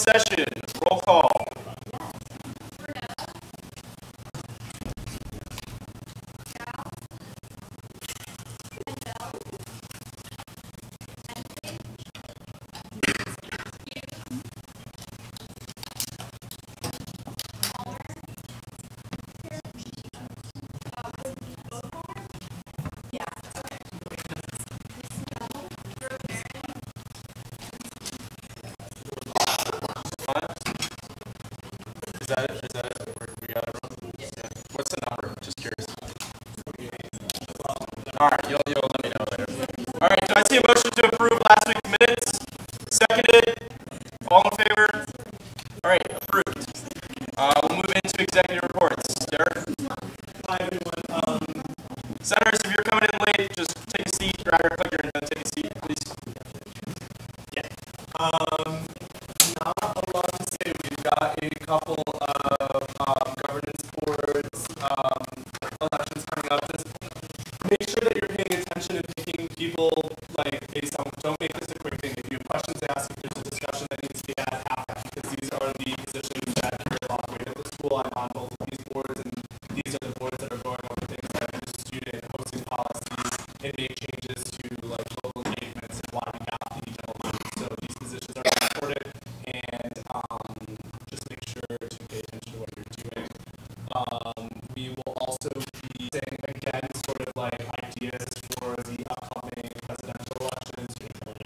session. Roll call. Is that it? We got everyone? Yeah. What's the number? Just curious. Alright, you'll let me know later. Alright, do I see a motion to approve last week's minutes? Seconded? All in favor? Alright, approved. We'll move into executive reports. Derek? Hi everyone. Senators, if you're coming in late, just take a seat, grab your clicker, and then take a seat, please. Yeah. Not a lot to say. We've got a couple of governance boards elections coming up. Just make sure that you're paying attention and picking people based on. Don't make this a quick thing. If you have questions to ask, if there's a discussion that needs to be had, have that, because these are the positions that carry a lot of weight at the school. I'm on both of these boards, and these are the boards that are going over things like the student hosting policies and make changes to local engagements and why we got the detail. So these positions are important, and just make sure to pay attention to what you're doing. We will also be saying again sort of ideas for the upcoming presidential elections,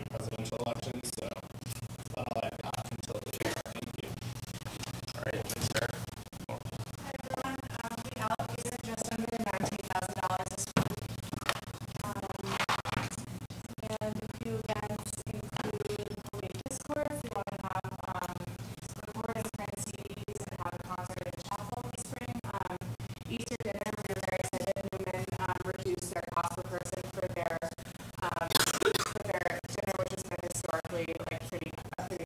presidential elections. So that's all I've got until later. Thank you. All right, thanks, Derek. Cool. Hi everyone, we allocated just under $19,000 this week. And a few events include Colgate Discord, if you want to have recordings, print CDs, and have a concert at Chapel this spring. Easter dinner, we're very excited. Newman reduced their cost per person for their dinner, which has been historically a pretty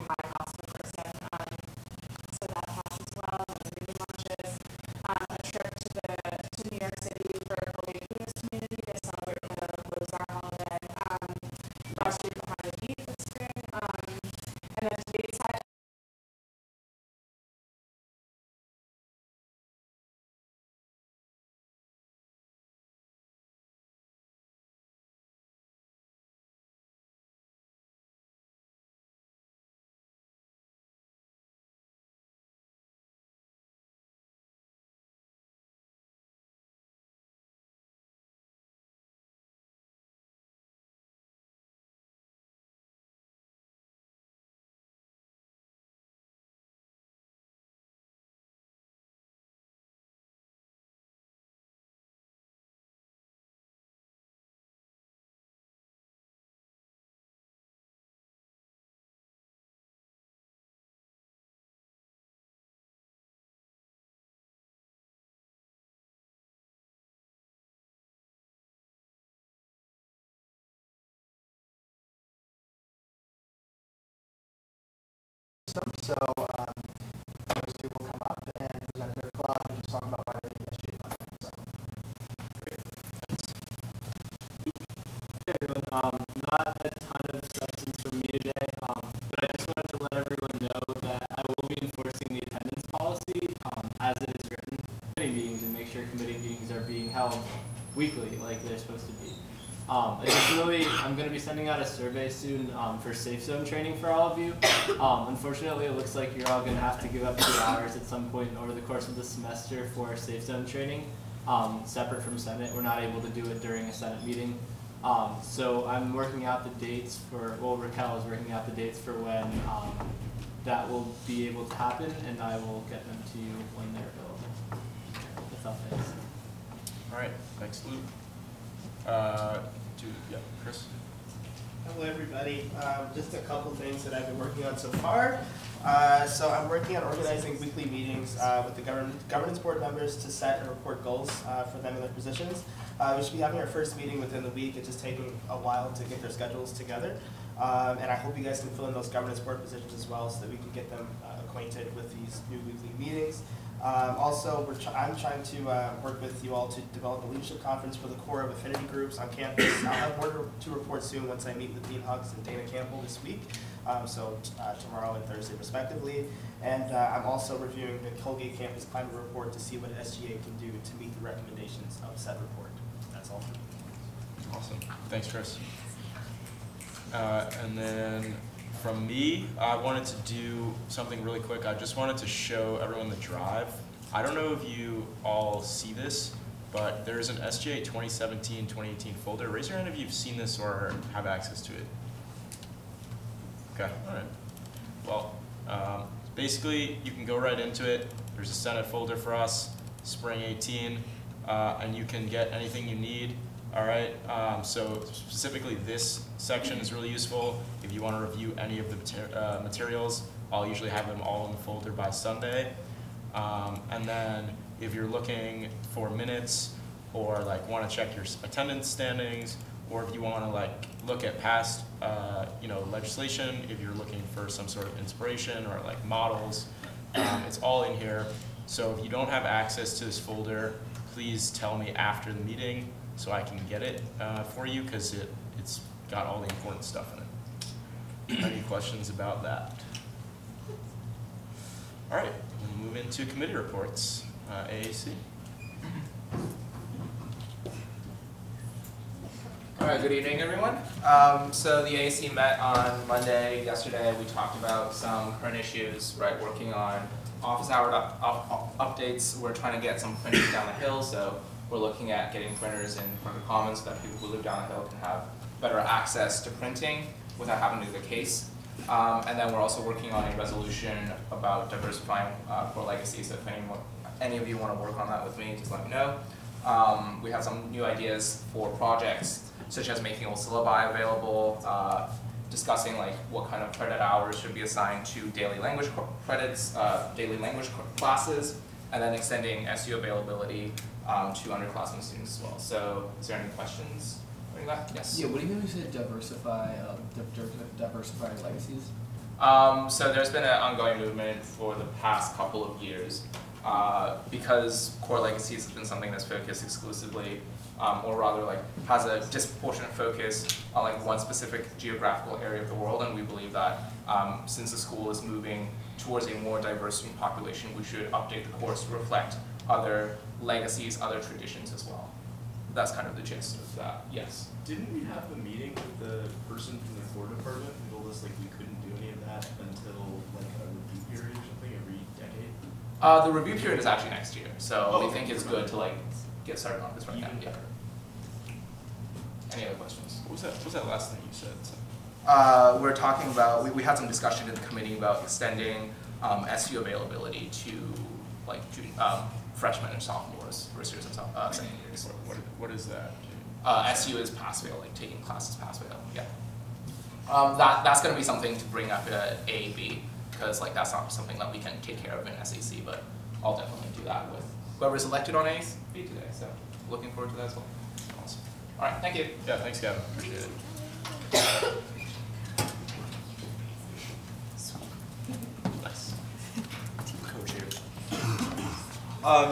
high cost per person. So that costs as well. And mini lunches. A trip to New York City for Colgate Buddhist community. They celebrate the Rosar holiday. Last year behind the heat this spring. And then today's side. So those two will come up and present their club and just talk about why they think SGA funding. So, Hey everyone, not a ton of substance from me today, but I just wanted to let everyone know that I will be enforcing the attendance policy as it is written in committee meetings, and make sure committee meetings are being held weekly like they're supposed to be. Additionally, I'm going to be sending out a survey soon for Safe Zone training for all of you. Unfortunately, it looks like you're all going to have to give up 2 hours at some point over the course of the semester for Safe Zone training, separate from Senate. We're not able to do it during a Senate meeting. So I'm working out the dates for, Raquel is working out the dates for when that will be able to happen, and I will get them to you when they're available. That's all, thanks. All right, thanks, Luke. Chris. Hello everybody. Just a couple things that I've been working on so far. So I'm working on organizing weekly meetings with the governance board members to set and report goals for them in their positions. We should be having our first meeting within the week. It's just taking a while to get their schedules together. And I hope you guys can fill in those governance board positions as well so that we can get them acquainted with these new weekly meetings. Also, I'm trying to work with you all to develop a leadership conference for the core of affinity groups on campus. I'll have more to report soon once I meet with Dean Hugs and Dana Campbell this week, tomorrow and Thursday respectively. And I'm also reviewing the Colgate campus climate report to see what SGA can do to meet the recommendations of said report. That's all for me. Awesome. Thanks, Chris. And then from me, I wanted to do something really quick. I just wanted to show everyone the drive. I don't know if you all see this, but there's an SGA 2017-2018 folder. Raise your hand if you've seen this or have access to it. Okay, all right. Well, basically, you can go right into it. There's a Senate folder for us, Spring 18, and you can get anything you need. All right, so specifically this section is really useful if you want to review any of the materials. I'll usually have them all in the folder by Sunday. And then if you're looking for minutes or like want to check your attendance standings, or if you want to like look at past legislation, if you're looking for some sort of inspiration or like models, it's all in here. So if you don't have access to this folder, please tell me after the meeting so I can get it for you, because it's got all the important stuff in it. Any questions about that? All right, we'll move into committee reports. AAC. All right, good evening, everyone. So the AAC met on Monday. Yesterday, we talked about some current issues, right, working on office hour updates. We're trying to get some printers down the hill, so we're looking at getting printers in Parker Commons so that people who live down the hill can have better access to printing without having to do the case. And then we're also working on a resolution about diversifying core legacy. So if any of you want to work on that with me, just let me know. We have some new ideas for projects, such as making old syllabi available, discussing like what kind of credit hours should be assigned to daily language credits, daily language classes, and then extending SU availability to underclassmen students as well. So is there any questions? Yes? Yeah, what do you mean when you say diversify legacies? So there's been an ongoing movement for the past couple of years because core legacies has been something that's focused exclusively, or rather like has a disproportionate focus on like one specific geographical area of the world, and we believe that since the school is moving towards a more diverse student population, we should update the course to reflect other legacies, other traditions as well. That's kind of the gist of that, yes. Didn't we have a meeting with the person from the core department who told us like we couldn't do any of that until like a review period or something every decade? The review period is actually next year, so we think it's good to like get started on this right now. Yeah. Any other questions? What was that last thing you said? We're talking about, we had some discussion in the committee about extending SU availability to like freshmen and sophomores, first years and second years. What is that? SU is pass-fail, like taking classes pass-fail, yeah. That's going to be something to bring up at AAB, because like that's not something that we can take care of in SAC, but I'll definitely do that with whoever's elected on AAB today, so looking forward to that as well. Awesome. All right, thank you. Yeah, thanks, Gavin. Appreciate it. Nice. Coach here.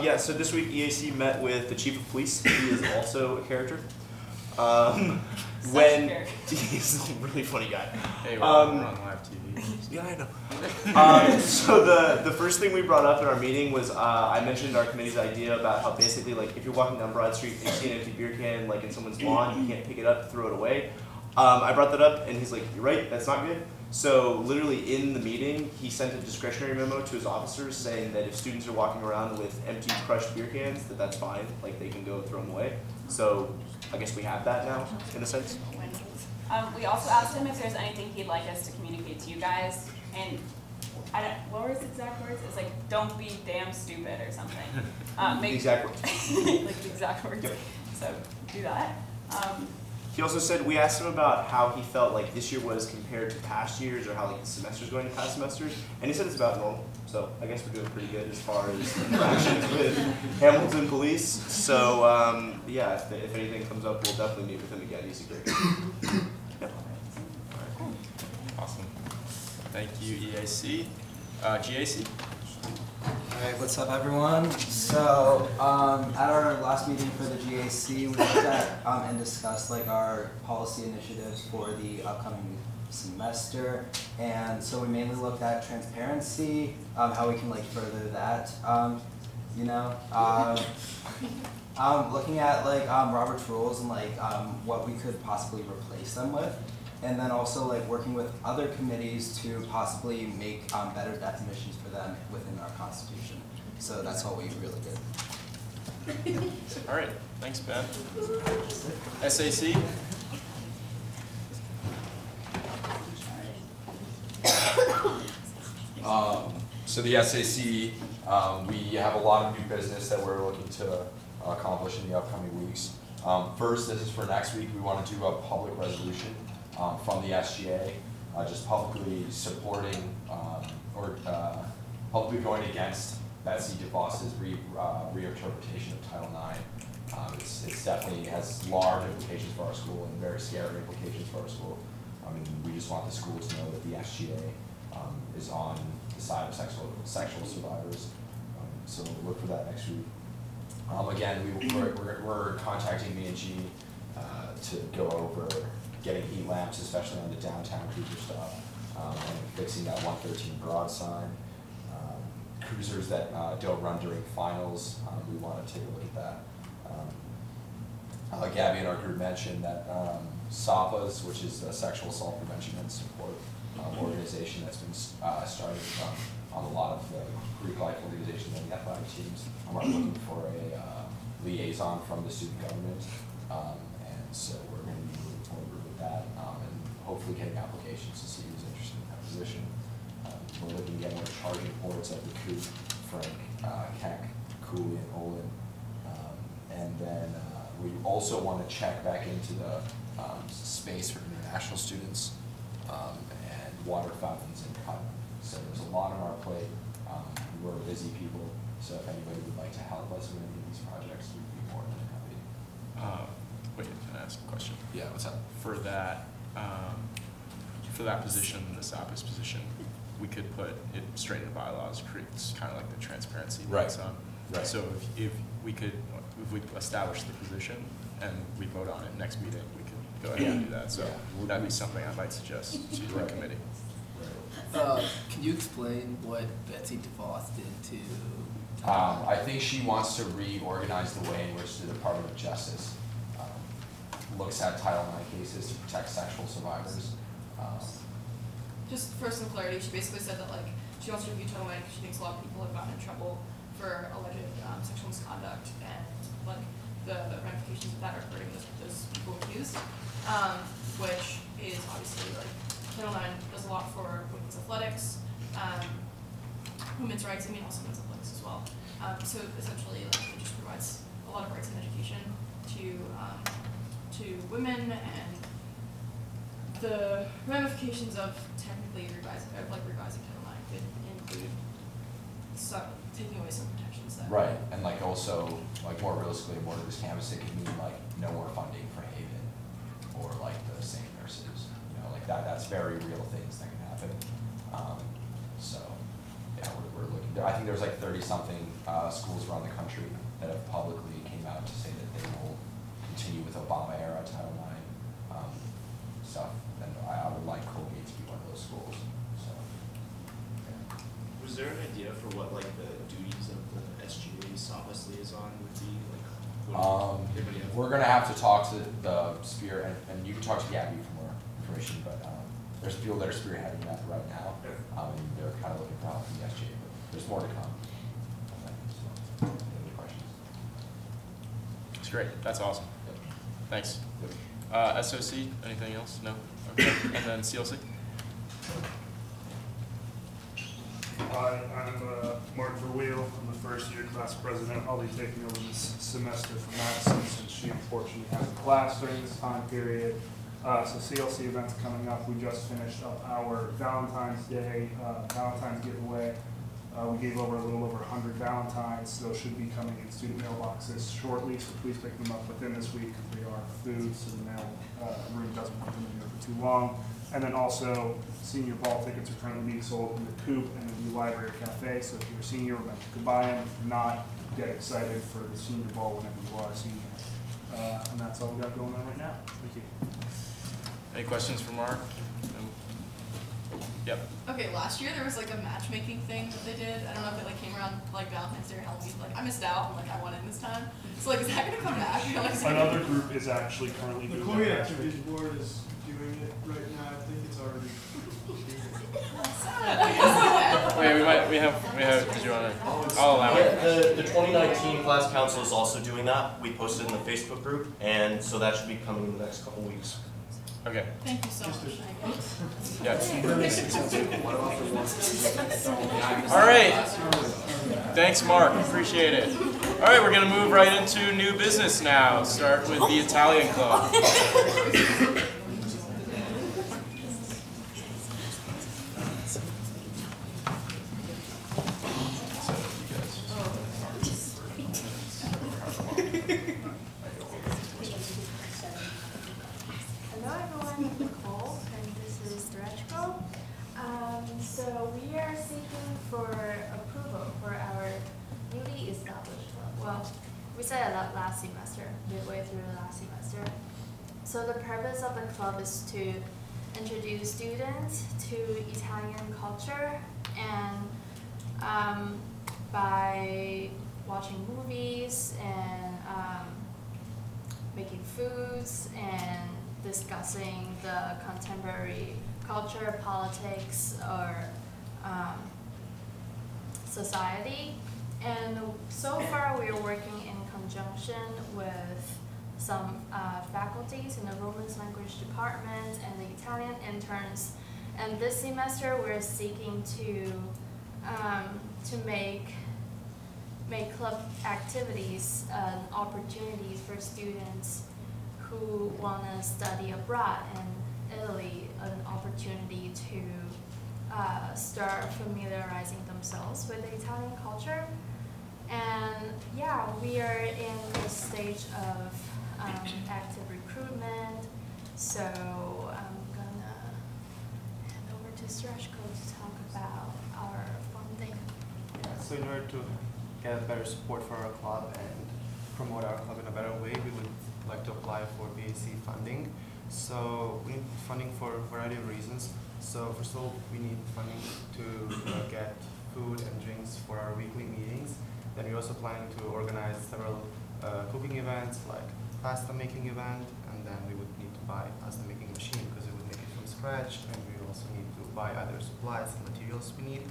Yeah, so this week EAC met with the chief of police. He is also a character. He's a really funny guy. Hey, we're on live TV. Yeah, I know. So the first thing we brought up in our meeting was I mentioned our committee's idea about how basically like if you're walking down Broad Street and you see an empty beer can like in someone's lawn, you can't pick it up, throw it away. I brought that up and he's like, you're right, that's not good. So literally in the meeting, he sent a discretionary memo to his officers saying that if students are walking around with empty crushed beer cans, that's fine, like they can go throw them away. So I guess we have that now, in a sense. We also asked him if there's anything he'd like us to communicate to you guys, and what were his exact words? It's like, don't be damn stupid or something. The exact words. Like the exact words. Yep. So do that. He also said, we asked him about how he felt like this year was compared to past years, or how like the semester's going to past semesters, and he said it's about normal. So I guess we're doing pretty good as far as interactions with Hamilton police. So yeah, if anything comes up, we'll definitely meet with him again. He's a great guy. Yep. Thank you, EAC. GAC? Alright, what's up everyone? So, at our last meeting for the GAC, we looked at and discussed like our policy initiatives for the upcoming semester. And so we mainly looked at transparency, how we can like further that, looking at like Robert's rules and like what we could possibly replace them with. And then also like working with other committees to possibly make better definitions for them within our constitution. So that's all we really did. All right, thanks, Ben. SAC? So the SAC, we have a lot of new business that we're looking to accomplish in the upcoming weeks. First, this is for next week. We want to do a public resolution from the SGA, just publicly supporting or publicly going against Betsy DeVos's reinterpretation of Title IX. It's definitely has large implications for our school and very scary implications for our school. I mean, we just want the schools to know that the SGA is on the side of sexual survivors. So look for that next week. Again, we're contacting B&G to go over getting heat lamps, especially on the downtown cruiser stuff, and fixing that 113 broad sign. Cruisers that don't run during finals, we want to take a look at that. Gabby in our group mentioned that SAPA's, which is the Sexual Assault Prevention and Support organization that's been started on a lot of the Greek life organizations and the athletic teams, we're looking for a liaison from the student government, and so we're going to be moving forward with that, and hopefully getting applications to see who's interested in that position. We're looking to get more charging ports at the Coop, Frank, Keck, Cooley, and Olin, and then we also want to check back into the space for international students and water fountains and cut. So there's a lot on our plate. We're busy people, so if anybody would like to help us with any of these projects, we'd be more than happy. Wait, can I ask a question? Yeah, what's up? For that position, the SAPA's position, we could put it straight in bylaws, creates kind of like the transparency. Right. Right. So if we establish the position and we vote on it next meeting, we could go ahead and do that. So that'd be something I might suggest to the committee. Can you explain what Betsy DeVos did to? I think she wants to reorganize the way in which the Department of Justice looks at Title IX cases to protect sexual survivors. Just for some clarity, she basically said that like she wants to review Title IX because she thinks a lot of people have gotten in trouble for alleged sexual misconduct and like the ramifications of that are hurting those people accused, which is obviously like Title IX does a lot for women's athletics, women's rights, I mean also men's athletics as well. So essentially like it just provides a lot of rights and education to women, and the ramifications of technically revising Title IX could include taking away some protections that. Right, and like also, like more realistically, more to this campus, it could mean like no more funding for Haven or like the same nurses. You know, like that's very real things that can happen. So yeah, we're looking there. I think there's like 30-something schools around the country that have publicly came out to say that they will continue with Obama era Title IX stuff. And I would like Colgate to be one of those schools. So yeah. Was there an idea for what like the duties of the SGA SOPAS liaison would be? Like, we're gonna have to talk to the Spear, and you can talk to Gabby for more information. But there's people that are spearheading that right now, and they're kind of looking for help from the SGA. But there's more to come. So, any questions? That's great. That's awesome. Yep. Thanks. Yep. SOC, anything else? No? Okay. And then CLC? Hi, I'm Mark Verweel. I'm the first year class president. I'll be taking over this semester from Madison since she unfortunately has a class during this time period. So CLC events coming up. We just finished up our Valentine's Day, Valentine's giveaway. We gave over a little over 100 Valentines. Those should be coming in student mailboxes shortly, so please pick them up within this week. They are food, so the mail room doesn't want them in there for too long. And then also, senior ball tickets are currently being sold in the Coop and the new library cafe. So if you're a senior, remember to buy them. If not, get excited for the senior ball whenever you are a senior. And that's all we got going on right now. Thank you. Any questions for Mark? Yep. Okay, last year there was like a matchmaking thing that they did. I don't know if it like came around like Valentine's Day or Halloween. Like I missed out and like I won in this time. So like is that gonna come back? Another group is actually currently the doing Colgate that. Activities Board is doing it right now. I think it's already. Wait, we have, did you want to? I'll allow it. The 2019 class council is also doing that. We posted in the Facebook group, and so that should be coming in the next couple weeks. Okay. Thank you so much. Yes. All right. Thanks, Mark. Appreciate it. All right, we're going to move right into new business now. Start with the Italian Club. So we are seeking for approval for our newly established club. Well, we said that last semester, midway through the last semester. So the purpose of the club is to introduce students to Italian culture and by watching movies and making foods and discussing the contemporary culture, politics, or society. And so far we are working in conjunction with some faculties in the Romance language department and the Italian interns. And this semester we're seeking to make club activities opportunities for students who want to study abroad in Italy, an opportunity to start familiarizing themselves with the Italian culture. And yeah, we are in the stage of active recruitment, so I'm gonna hand over to Strashko to talk about our funding. Yeah, so in order to get better support for our club and promote our club in a better way, we would like to apply for BAC funding. So we need funding for a variety of reasons. So first of all, we need funding to get food and drinks for our weekly meetings. Then we're also planning to organize several cooking events, like pasta making event, and then we would need to buy pasta making machine because we would make it from scratch, and we would also need to buy other supplies and materials we need.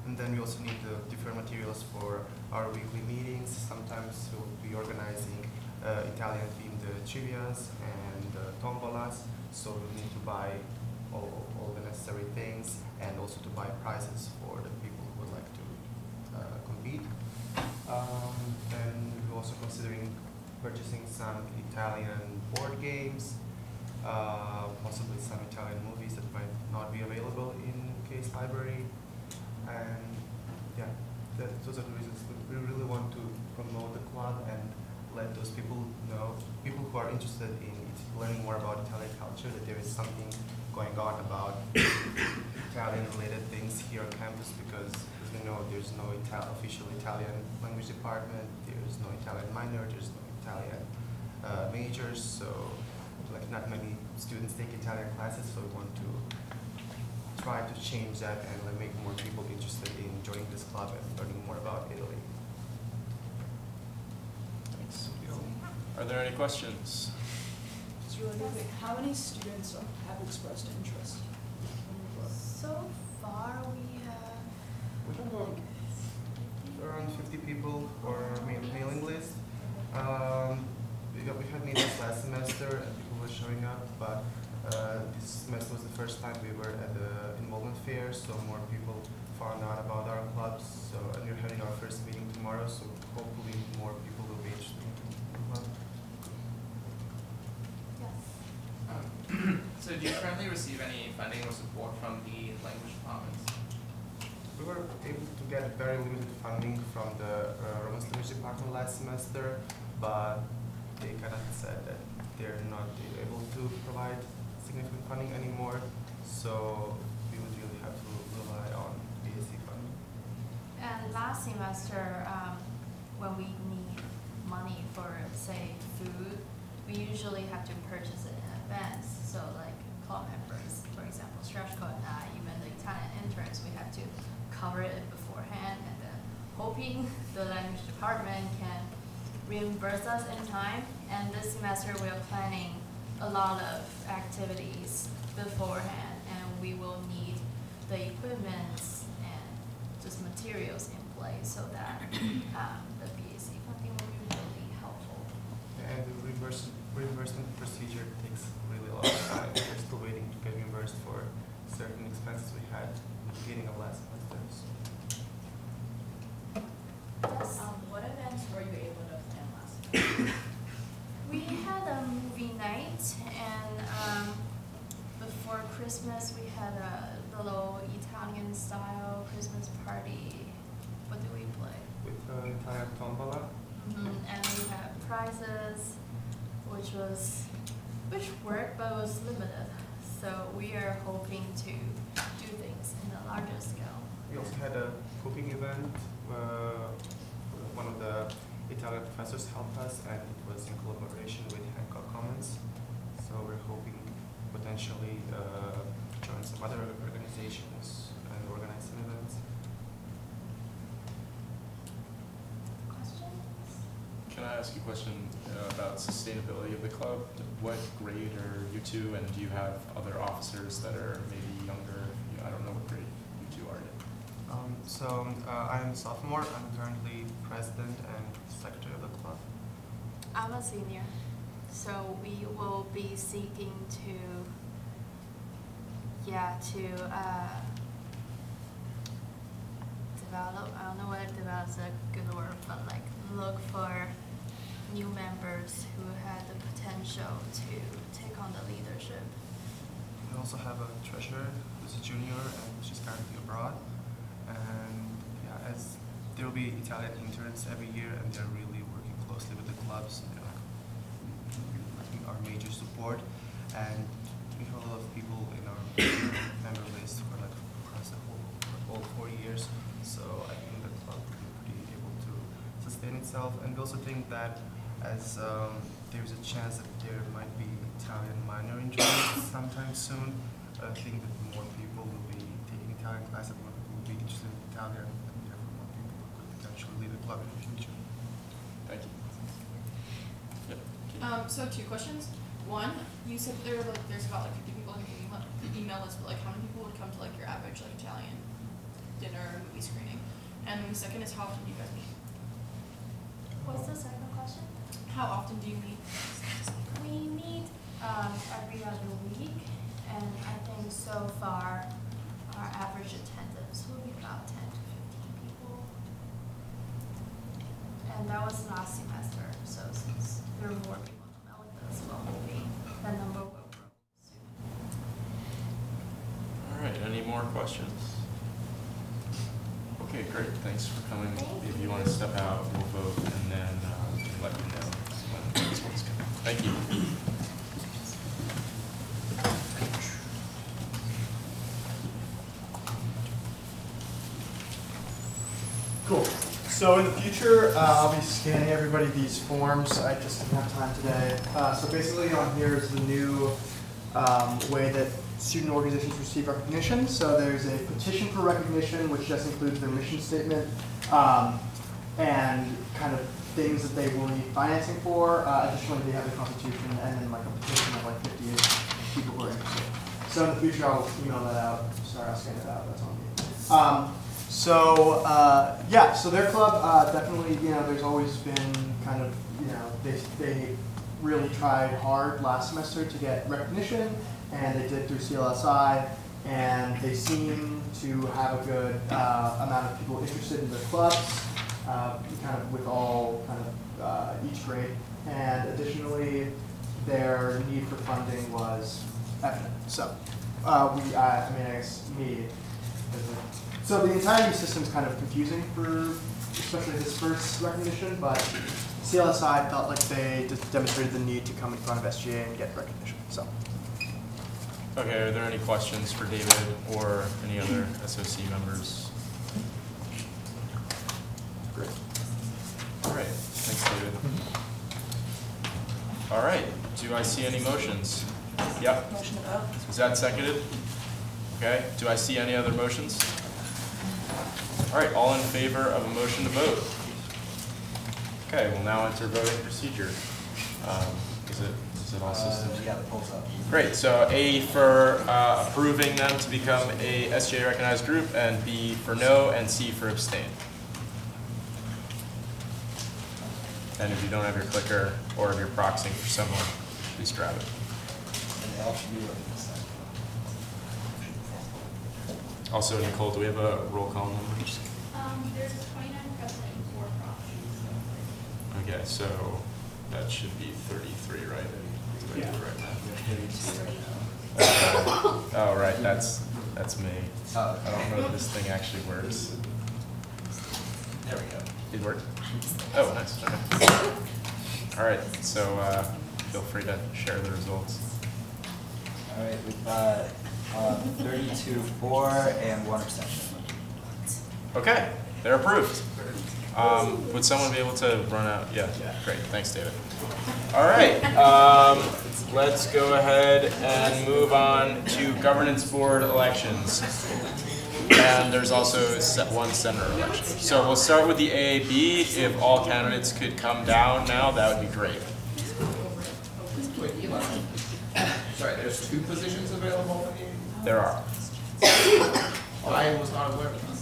And then we also need the different materials for our weekly meetings. Sometimes we'll be organizing Italian themed trivias and tombolas, so we'll need to buy all the necessary things and also to buy prizes for the people who would like to compete. And we're also considering purchasing some Italian board games, possibly some Italian movies that might not be available in Case Library. And yeah, those are the reasons. We really want to promote the club and let those people know, people who are interested in learning more about Italian culture, that there is something going on about Italian-related things here on campus, because as we know, there's no official Italian language department, there's no Italian minor, there's no Italian majors, so like not many students take Italian classes, so we want to try to change that and like, make more people interested in joining this club and learning more about Italy. Thanks. Are there any questions? Just really quick, how many students have expressed interest in your club? So far we have around 50 people for our mailing list. We had meetings last semester and people were showing up, but this semester was the first time we were at the enrollment fair, so more people found out about our clubs. So, and we're having our first meeting tomorrow, so hopefully more people will be interested in the club. So do you currently receive any funding or support from the language departments? we were able to get very limited funding from the Romance Language Department last semester, but they kind of said that they're not able to provide significant funding anymore, so we would really have to rely on BSc funding. And last semester, when we need money for, say, food, we usually have to purchase it in advance. So like club members, for example, stretch code and I, even the Italian interns, we have to cover it beforehand and then hoping the language department can reimburse us in time. And this semester we're planning a lot of activities beforehand, and we will need the equipment and just materials in place so that the BAC funding will be really helpful. And the reimbursement procedure takes really a lot of time. We're still waiting to get reimbursed for certain expenses we had at the beginning of last semester. Yes. What events were you able to plan last semester? We had a movie night, and before Christmas we had a little Italian style Christmas party. What did we play? With the Italian tombola. And we had prizes, which worked, but was limited. So we are hoping to do things in a larger scale. We also had a cooking event. One of the Italian professors helped us, and it was in collaboration with Hancock Commons. So we're hoping potentially join some other organizations and organize some events. Can I ask you a question about sustainability of the club? What grade are you two, and do you have other officers that are maybe younger? I don't know what grade you two are in. I'm a sophomore. I'm currently president and secretary of the club. I'm a senior, so we will be seeking to develop, I don't know whether develop is a good word, but like look for new members who had the potential to take on the leadership. We also have a treasurer who's a junior and she's currently abroad. And yeah, as there will be Italian interns every year, and they're really working closely with the clubs. They're like our major support, and we have a lot of people in our member list for like across the whole 4 years. So I think the club will be pretty able to sustain itself. And we also think that as there's a chance that there might be Italian minor interns sometime soon, I think that more people will be taking Italian classes, more people will be interested in Italian, and therefore more people could potentially lead the club in the future. Thank you. So 2 questions. One, you said there's about like 50 people on your email list, but like how many people would come to like your average like Italian dinner movie screening? And then the second is how often do you guys meet? What's the second question? How often do you meet? We meet every other week, and I think so far our average attendance will be about 10 to 15 people. And that was last semester, so since there are more people coming out with us, well, hoping that number will grow soon. All right, any more questions? Okay, great, thanks for coming. If you want to step out, we'll vote, and then let you know when this one's coming. Thank you. Cool. So in the future, I'll be scanning everybody these forms. I just didn't have time today. So basically on here is the new way that student organizations receive recognition. So there's a petition for recognition, which just includes their mission statement and kind of things that they will need financing for. Additionally, they have the constitution and then like a petition of like 50 people who are interested. So in the future, I'll email that out. Sorry, I'll scan it out. That's on me. Yeah, so their club definitely, there's always been kind of, they really tried hard last semester to get recognition, and they did through CLSI, and they seem to have a good amount of people interested in their clubs, kind of with all kind of each grade. And additionally, their need for funding was evident. So I guess me, as a So the entire new system is kind of confusing for especially this first recognition, but CLSI felt like they just demonstrated the need to come in front of SGA and get recognition. So. Okay, are there any questions for David or any other SOC members? Great. All right, thanks, David. All right, do I see any motions? Yep. Motion to vote. Is that seconded? Okay, do I see any other motions? All right, all in favor of a motion to vote? Okay, we'll now enter voting procedure. Is it all systems? Yeah, the polls up. Great, so A for approving them to become a SGA recognized group, and B for no, and C for abstain. And if you don't have your clicker or if you're proxying for someone, please grab it. And they all should be looking this side. Also, Nicole, do we have a roll call number? There's 29 present and 4 proxies. Okay, so that should be 33, right? Yeah. Right now. Oh, right, that's me. I don't know if this thing actually works. There we go. It worked? Oh, nice. Okay. All right, so feel free to share the results. All right, we've got 32-4 and 1 abstention. Okay, they're approved. Would someone be able to run out? Yeah, great. Thanks, David. All right, let's go ahead and move on to governance board elections. And there's also one senator election. So we'll start with the AAB. If all candidates could come down now, that would be great. Wait, Eli. Sorry, there's 2 positions available? There are. I was not aware of this.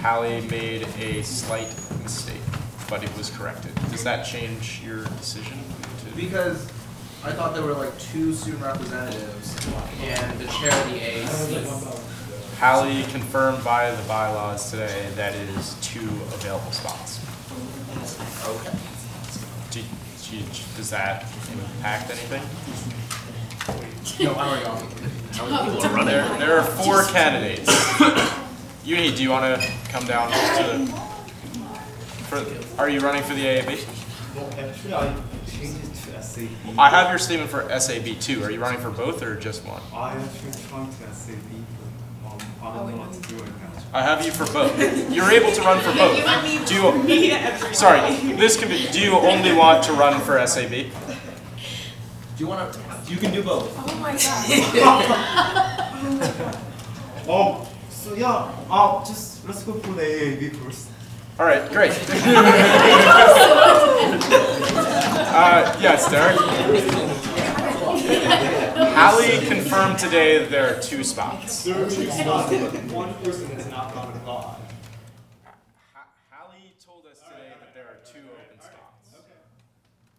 Hallie made a slight mistake, but it was corrected. Does that change your decision? Because I thought there were like 2 student representatives and the chair of the AAC. Hallie confirmed via the bylaws today that it is 2 available spots. Okay. Does that impact anything? No, how are you on? There are 4 candidates. Uni, do you want to come down to are you running for the AAB? Well, actually, I changed it to SAB. I have your statement for SAB too. Are you running for both or just one? I actually trying to SAB, but I don't know what to do right now. I have you for both. You're able to run for both. Do you, sorry, this can be, do you only want to run for SAB? Do you want to? You can do both. Oh my god. So yeah, just let's go for the AAB first. All right, great. Yes, Derek. Hallie confirmed today that there are 2 spots. There are 2 spots, but one person is not going to God. Hallie told us today that there are 2 open spots.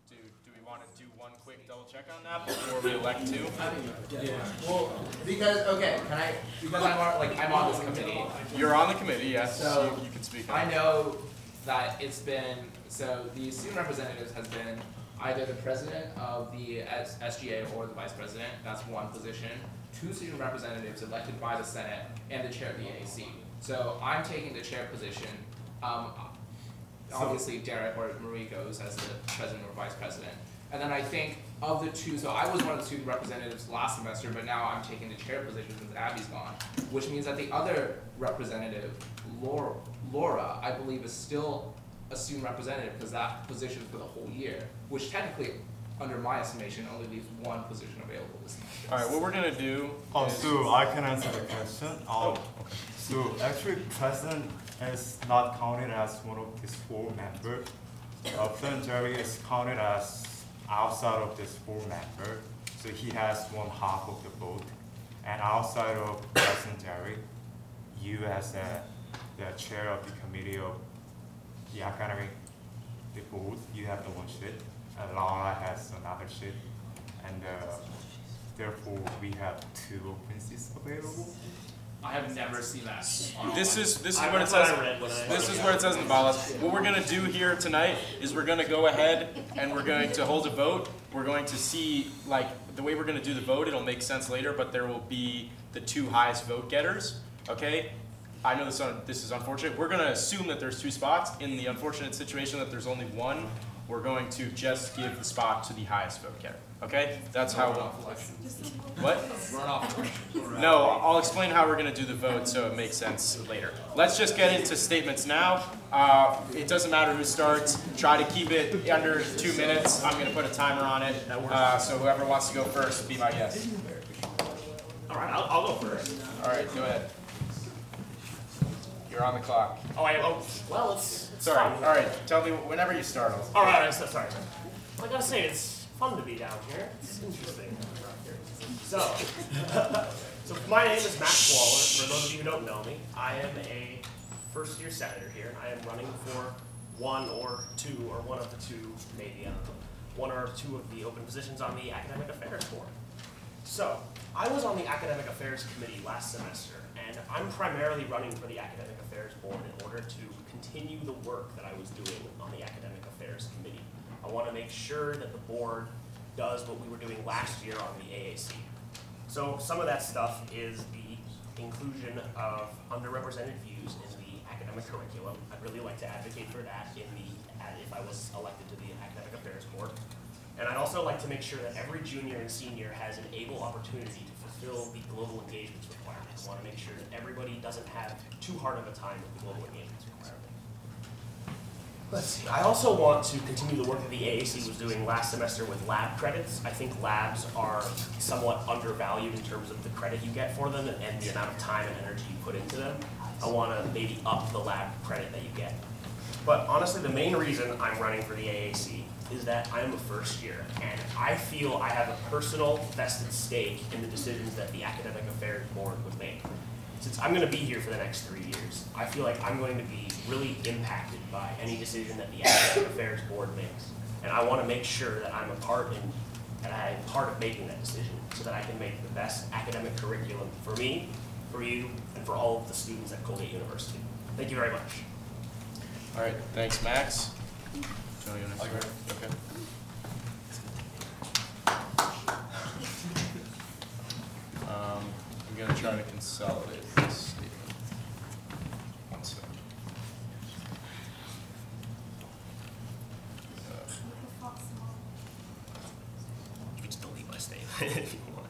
Do we want to do one quick double check on that before we elect 2? Yeah. Well, because because I'm on this committee. You're on the committee, yes. So you can speak on I know that it's been the student representatives has been either the president of the SGA or the vice president. That's one position. 2 student representatives elected by the Senate and the chair of the AAC. So I'm taking the chair position. Obviously, Derek or Marie goes as the president or vice president. And then I think of the 2, so I was one of the student representatives last semester, but now I'm taking the chair position since Abby's gone, which means that the other representative, Laura, I believe is still a student representative because that position for the whole year, which technically, under my estimation, only leaves 1 position available this semester. All right, what we're going to do So I can answer the question. So actually, president is not counted as one of these 4 members. President Jerry is counted as outside of this 4 members. So he has 1/2 of the vote. And outside of President Jerry, you as the chair of the committee of the academic, the board, you have the 1 seat. And Laura has another seat. And therefore, we have 2 open seats available. I have never seen that. This is what it says. This is what it says in the bylaws. What we're going to do here tonight is we're going to go ahead and we're going to hold a vote. We're going to see, like, the way we're going to do the vote, it'll make sense later, but there will be the 2 highest vote getters, okay? I know this is unfortunate. We're going to assume that there's 2 spots. In the unfortunate situation that there's only 1, we're going to just give the spot to the highest vote getter. Okay? That's how What? No, I'll explain how we're going to do the vote so it makes sense later. Let's just get into statements now. It doesn't matter who starts. Try to keep it under 2 minutes. I'm going to put a timer on it. So whoever wants to go first, be my guest. All right, I'll go first. All right, go ahead. You're on the clock. Oh, I am. Oh, well, it's Sorry. fun. All right, tell me whenever you start. All right, I'm so sorry. Well, I gotta say, it's fun to be down here. It's interesting. So, so my name is Matt Waller. For those of you who don't know me, I am a first-year senator here, and I am running for one or two, or one of the 2, maybe, I don't know, 1 or 2 of the open positions on the Academic Affairs Board. So, I was on the Academic Affairs Committee last semester, and I'm primarily running for the Academic Affairs Board in order to continue the work that I was doing on the Academic Affairs Committee. I want to make sure that the board does what we were doing last year on the AAC. So some of that stuff is the inclusion of underrepresented views in the academic curriculum. I'd really like to advocate for that if I was elected to the Academic Affairs Board. And I'd also like to make sure that every junior and senior has an able opportunity to fulfill the global engagements requirements. I want to make sure that everybody doesn't have too hard of a time with the global engagements requirement. Let's see. I also want to continue the work that the AAC was doing last semester with lab credits. I think labs are somewhat undervalued in terms of the credit you get for them and the amount of time and energy you put into them. I want to maybe up the lab credit that you get. But honestly, the main reason I'm running for the AAC is that I'm a first year, and I feel I have a personal vested stake in the decisions that the Academic Affairs Board would make. Since I'm going to be here for the next 3 years, I feel like I'm going to be really impacted by any decision that the Academic Affairs Board makes. And I want to make sure that I'm a part of making that decision so that I can make the best academic curriculum for me, for you, and for all of the students at Colgate University. Thank you very much. All right, thanks, Max. Okay. I'm going to try to consolidate this statement. 1 second. You can just delete my statement if you want.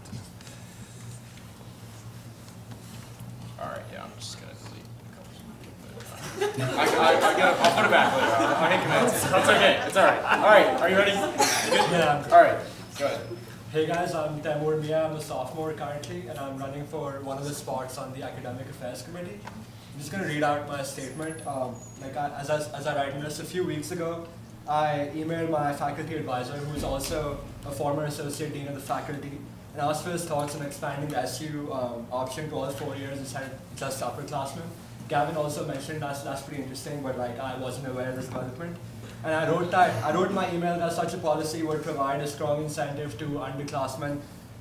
All right, yeah, I'm just going to delete a couple. I'll put it back later. I'll hit commands. It's okay. It's all right. All right, are you ready? You good? Yeah. All right, go ahead. Hey guys, I'm Taimur Mia. I'm a sophomore currently, and I'm running for one of the spots on the Academic Affairs Committee. I'm just going to read out my statement. As I write in this, a few weeks ago, I emailed my faculty advisor, who is also a former associate dean of the faculty, and asked for his thoughts on expanding the SU option to all 4 years instead of just upperclassmen. Gavin also mentioned that's pretty interesting, but I wasn't aware of this development. And I wrote my email that such a policy would provide a strong incentive to underclassmen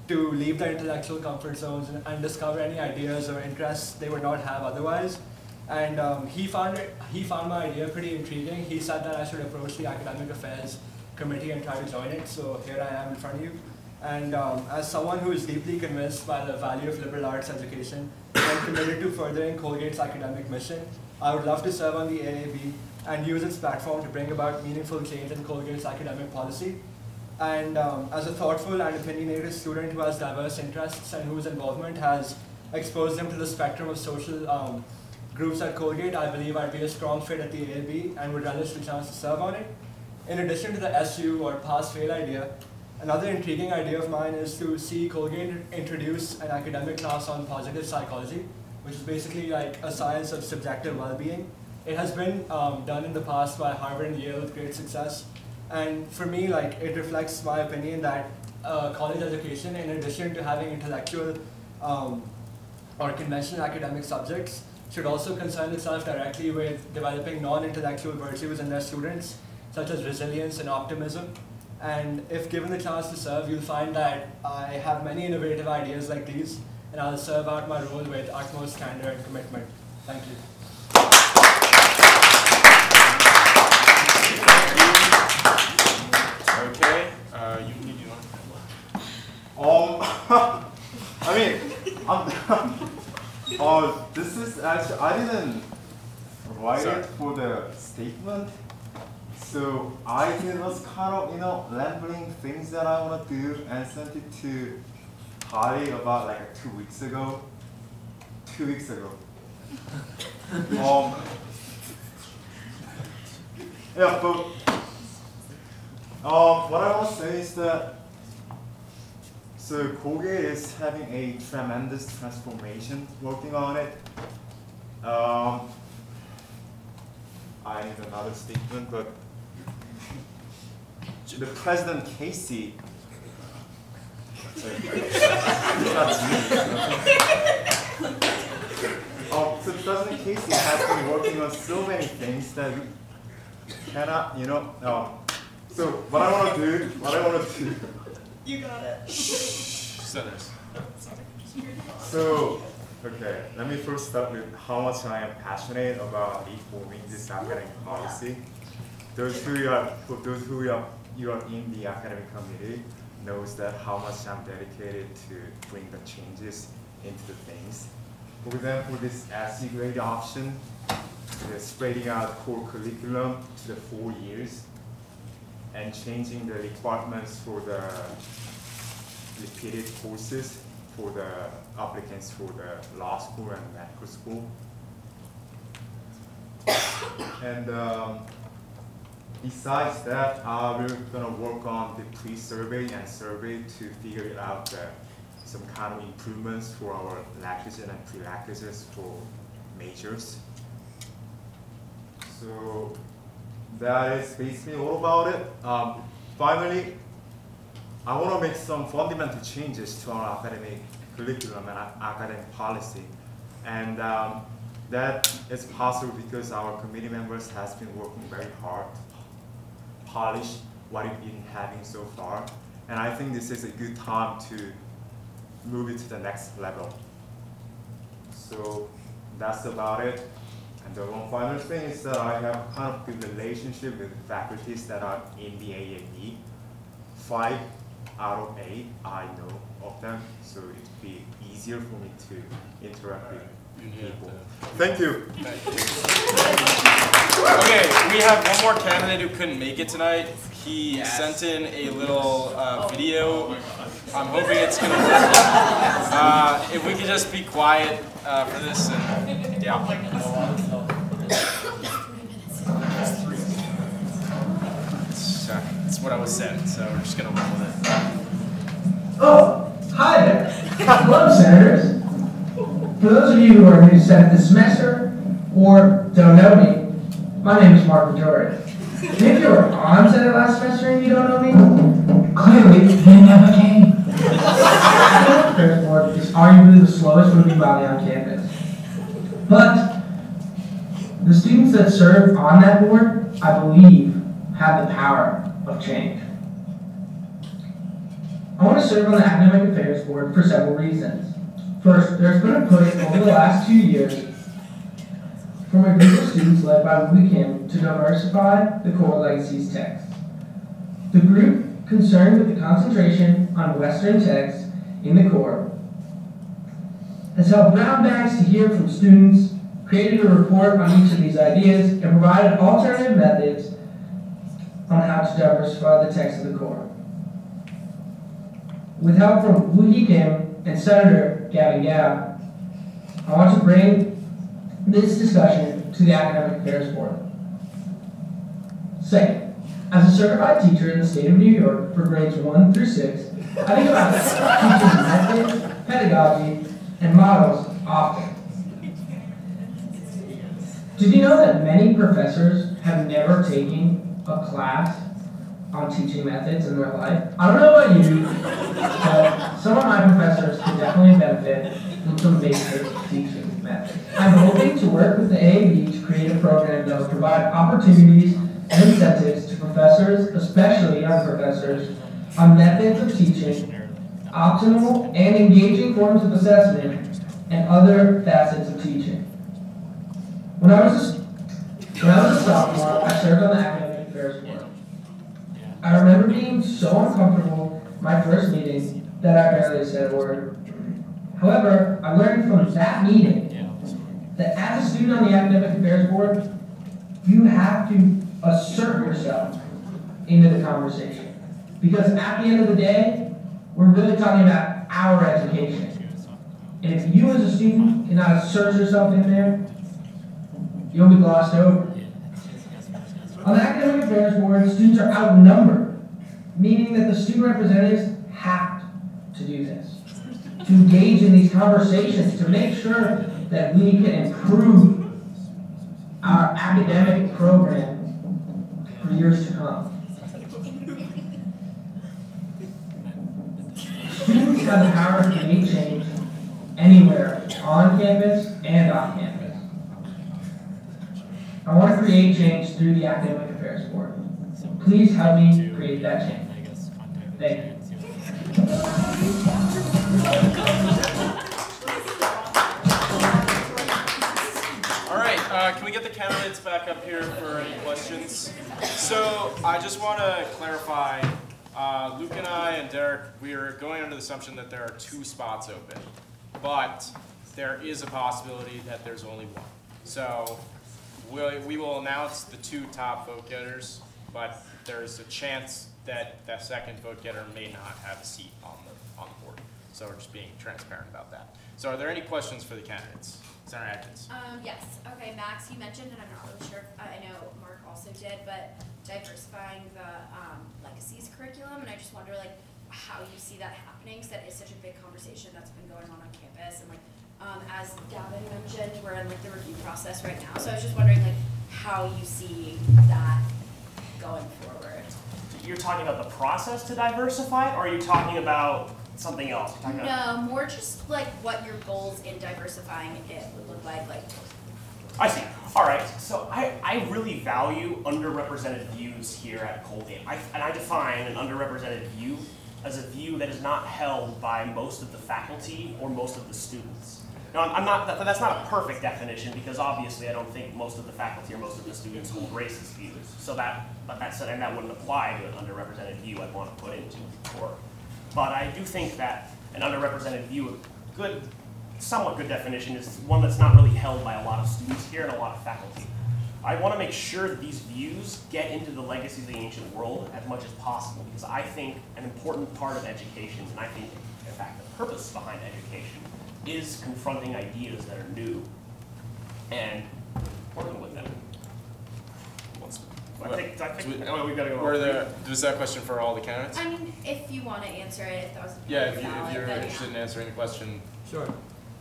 to leave their intellectual comfort zones and discover any ideas or interests they would not have otherwise. And he found my idea pretty intriguing. He said that I should approach the Academic Affairs Committee and try to join it. So here I am in front of you. And as someone who is deeply convinced by the value of liberal arts education and committed to furthering Colgate's academic mission, I would love to serve on the AAB and use its platform to bring about meaningful change in Colgate's academic policy. And as a thoughtful and opinionated student who has diverse interests and whose involvement has exposed them to the spectrum of social groups at Colgate, I believe I'd be a strong fit at the AAB and would relish the chance to serve on it. In addition to the SU or pass-fail idea, another intriguing idea of mine is to see Colgate introduce an academic class on positive psychology, which is basically like a science of subjective well-being. It has been done in the past by Harvard and Yale with great success. And for me, it reflects my opinion that college education, in addition to having intellectual or conventional academic subjects, should also concern itself directly with developing non-intellectual virtues in their students, such as resilience and optimism. And if given the chance to serve, you'll find that I have many innovative ideas like these, and I'll serve out my role with utmost candor and commitment. Thank you. Okay, you I mean, this is actually actually, I didn't write it for the statement. So I was kind of, rambling things that I want to do and sent it to Holly about like 2 weeks ago. 2 weeks ago. Yeah, but what I want to say is that so Colgate is having a tremendous transformation working on it. I need another statement, but the President Casey. So President Casey has been working on so many things that we cannot, so what I want to do. You got it. Centers. So, okay, let me first start with how much I am passionate about reforming this academic policy. Those who are in the academic committee knows that how much I'm dedicated to bring the changes into the things. For example, this SGA option, the spreading out core curriculum to the 4 years, and changing the requirements for the repeated courses for the applicants for the law school and medical school. And besides that, we're going to work on the pre-survey and survey to figure out some kind of improvements for our requisites and prerequisites for majors. So that is basically all about it. Finally, I want to make some fundamental changes to our academic curriculum and academic policy. And that is possible because our committee members has been working very hard to polish what we've been having so far. And I think this is a good time to move it to the next level. So that's about it. And the one final thing is that I have kind of good relationship with faculties that are in the AAB. 5 out of 8 I know of them, so it'd be easier for me to interact with people. Thank you. Okay, we have one more candidate who couldn't make it tonight. He sent in a little video. I'm hoping it's going to work. If we could just be quiet for this, and yeah. That's what I was said, so we're just going to roll with it. Oh, hi there. Hello, Senators. For those of you who are new to Senate this semester, or don't know me, my name is Mark Vittori. And if you were on Senate last semester and you don't know me, clearly you never came. The Affairs Board is arguably the slowest moving body on campus. But the students that serve on that board, I believe, have the power of change. I want to serve on the Academic Affairs Board for several reasons. First, there's been a push over the last 2 years from a group of students led by WeCam to diversify the core legacies texts. The group, concerned with the concentration on Western texts in the core, has held brown bags to hear from students, created a report on each of these ideas, and provided alternative methods on how to diversify the text of the core. With help from Woohee Kim and Senator Gavin Gab, I want to bring this discussion to the Academic Affairs Board. Second, as a certified teacher in the state of New York for grades 1 through 6, I think about teaching methods, pedagogy, and models often. Did you know that many professors have never taken a class on teaching methods in their life? I don't know about you, but some of my professors could definitely benefit from some basic teaching methods. I'm hoping to work with the AAB to create a program that will provide opportunities and incentives to professors, especially young professors, on methods of teaching, optimal and engaging forms of assessment, and other facets of teaching. When I was a sophomore, I served on the Academic Affairs Board. I remember being so uncomfortable my first meeting that I barely said a word. However, I learned from that meeting that as a student on the Academic Affairs Board, you have to assert yourself into the conversation. Because at the end of the day, we're really talking about our education. And if you as a student cannot assert yourself in there, you'll be glossed over. On the Academic Affairs Board, students are outnumbered, meaning that the student representatives have to do this, to engage in these conversations, to make sure that we can improve our academic program for years to come. Students have the power to create change anywhere, on campus and off campus. I want to create change through the Academic Affairs Board. Please help me create that change. Thank you. All right, can we get the candidates back up here for any questions? So I just want to clarify, Luke and I and Derek, we are going under the assumption that there are 2 spots open, but there is a possibility that there's only 1. So we will announce the 2 top vote getters, but there's a chance that that second vote getter may not have a seat on the board. So we're just being transparent about that. So are there any questions for the candidates? Senator Atkins. Yes. Okay, Max, you mentioned, and I'm not really sure if I know Mark also did, but diversifying the legacies curriculum, and I just wonder like how you see that happening, because that is such a big conversation that's been going on campus, and like as Gavin mentioned, we're in like the review process right now. So I was just wondering like how you see that going forward. You're talking about the process to diversify, or are you talking about something else? No, more just like what your goals in diversifying it would look like. I see. All right. So I really value underrepresented views here at Colgate. And I define an underrepresented view as a view that is not held by most of the faculty or most of the students. Now, that's not a perfect definition, because obviously I don't think most of the faculty or most of the students hold racist views. So that wouldn't apply to an underrepresented view I'd want to put into or. But I do think that an underrepresented view, somewhat good definition, is one that's not really held by a lot of students here and a lot of faculty. I want to make sure that these views get into the legacy of the ancient world as much as possible, because I think an important part of education, and I think, in fact, the purpose behind education, is confronting ideas that are new and working with them. We've got to go. Was that question for all the candidates? I mean, if you want to answer it, if that was if you're interested in answering the question. Sure.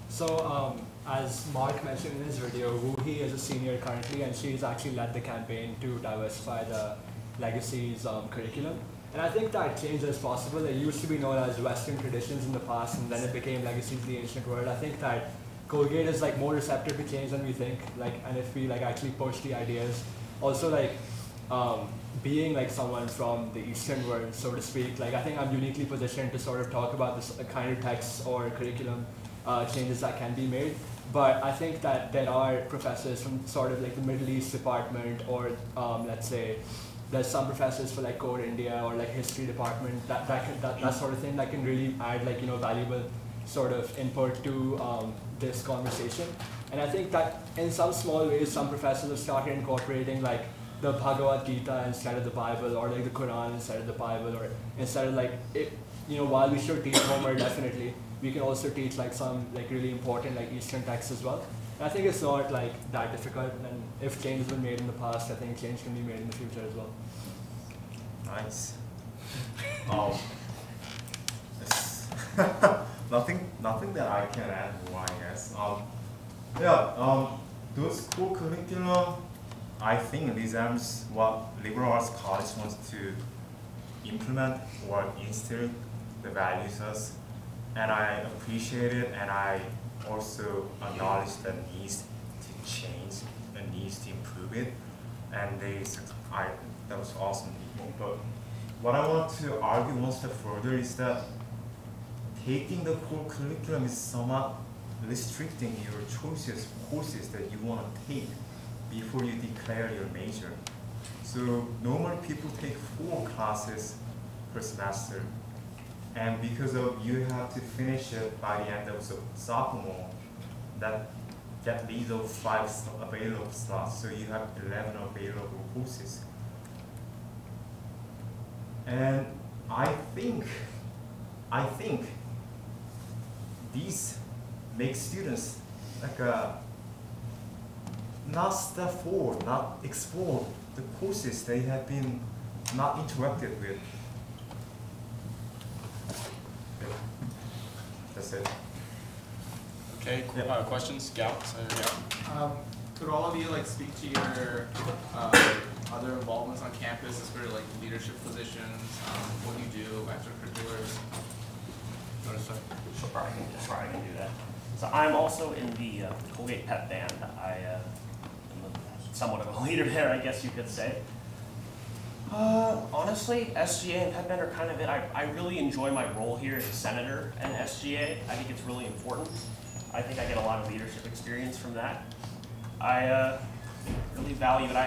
So, as Mark mentioned in his video, Woohee is a senior currently, and she's actually led the campaign to diversify the Legacies curriculum. And I think that change is possible. It used to be known as Western traditions in the past, and then it became Legacies of the Ancient World. I think that Colgate is like more receptive to change than we think, and if we actually push the ideas. Also, being like someone from the Eastern world, so to speak, I think I'm uniquely positioned to sort of talk about this kind of texts or curriculum changes that can be made. But I think that there are professors from sort of the Middle East department, or let's say there's some professors for Core India or history department, that sort of thing that can really add valuable sort of input to this conversation. And I think that in some small ways, some professors have started incorporating the Bhagavad Gita instead of the Bible, or the Quran instead of the Bible, or instead of while we should teach Homer definitely, we can also teach some really important Eastern texts as well. And I think it's not that difficult, and if change has been made in the past, I think change can be made in the future as well. Nice. Nothing that I can add more, I guess. Those core curriculum, I think resembles what liberal arts college wants to implement or instill the values as, and I appreciate it, and I also acknowledge the needs to change and needs to improve it, and that was awesome people. But what I want to argue one step further is that taking the core curriculum is somewhat restricting your choices, courses that you want to take before you declare your major. So normally people take 4 classes per semester, and because of you have to finish it by the end of sophomore, that get rid of 5 available slots, so you have 11 available courses. And I think these make students like not step forward, not explore the courses they have been not interacted with. Yeah. That's it. Okay, questions? Gal? Could all of you like speak to your other involvements on campus as for like leadership positions, what you do, extracurriculars? Sure, I can do that. So I'm also in the Colgate pep band. I am somewhat of a leader there, I guess you could say. Honestly, SGA and pep band are kind of it. I really enjoy my role here as a senator and SGA. I think it's really important. I think I get a lot of leadership experience from that. I really value that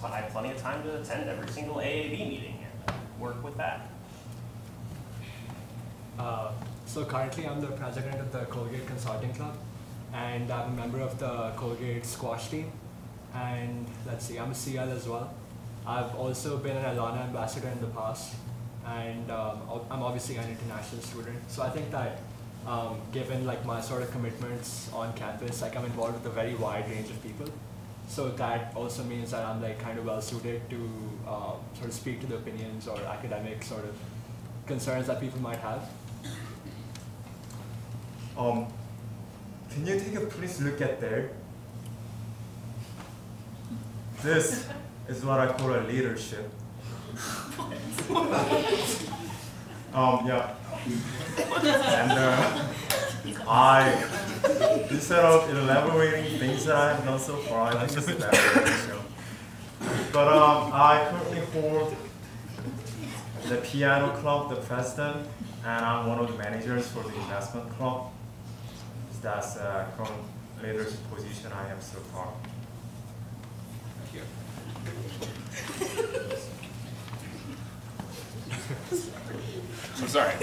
I have plenty of time to attend every single AAB meeting and work with that. So currently I'm the president of the Colgate Consulting Club, and I'm a member of the Colgate squash team. And let's see, I'm a CL as well. I've also been an Alana ambassador in the past, and I'm obviously an international student. So I think that given like my sort of commitments on campus, like I'm involved with a very wide range of people. So that also means that I'm like kind of well suited to sort of speak to the opinions or academic sort of concerns that people might have. Can you take a please look at there? This is what I call a leadership. Yeah. And I, instead of elaborating things that I have done so far, I think it's better. But I currently hold the piano club, the president, and I'm one of the managers for the investment club. That's the current leadership position I have so far. Thank you. I'm sorry.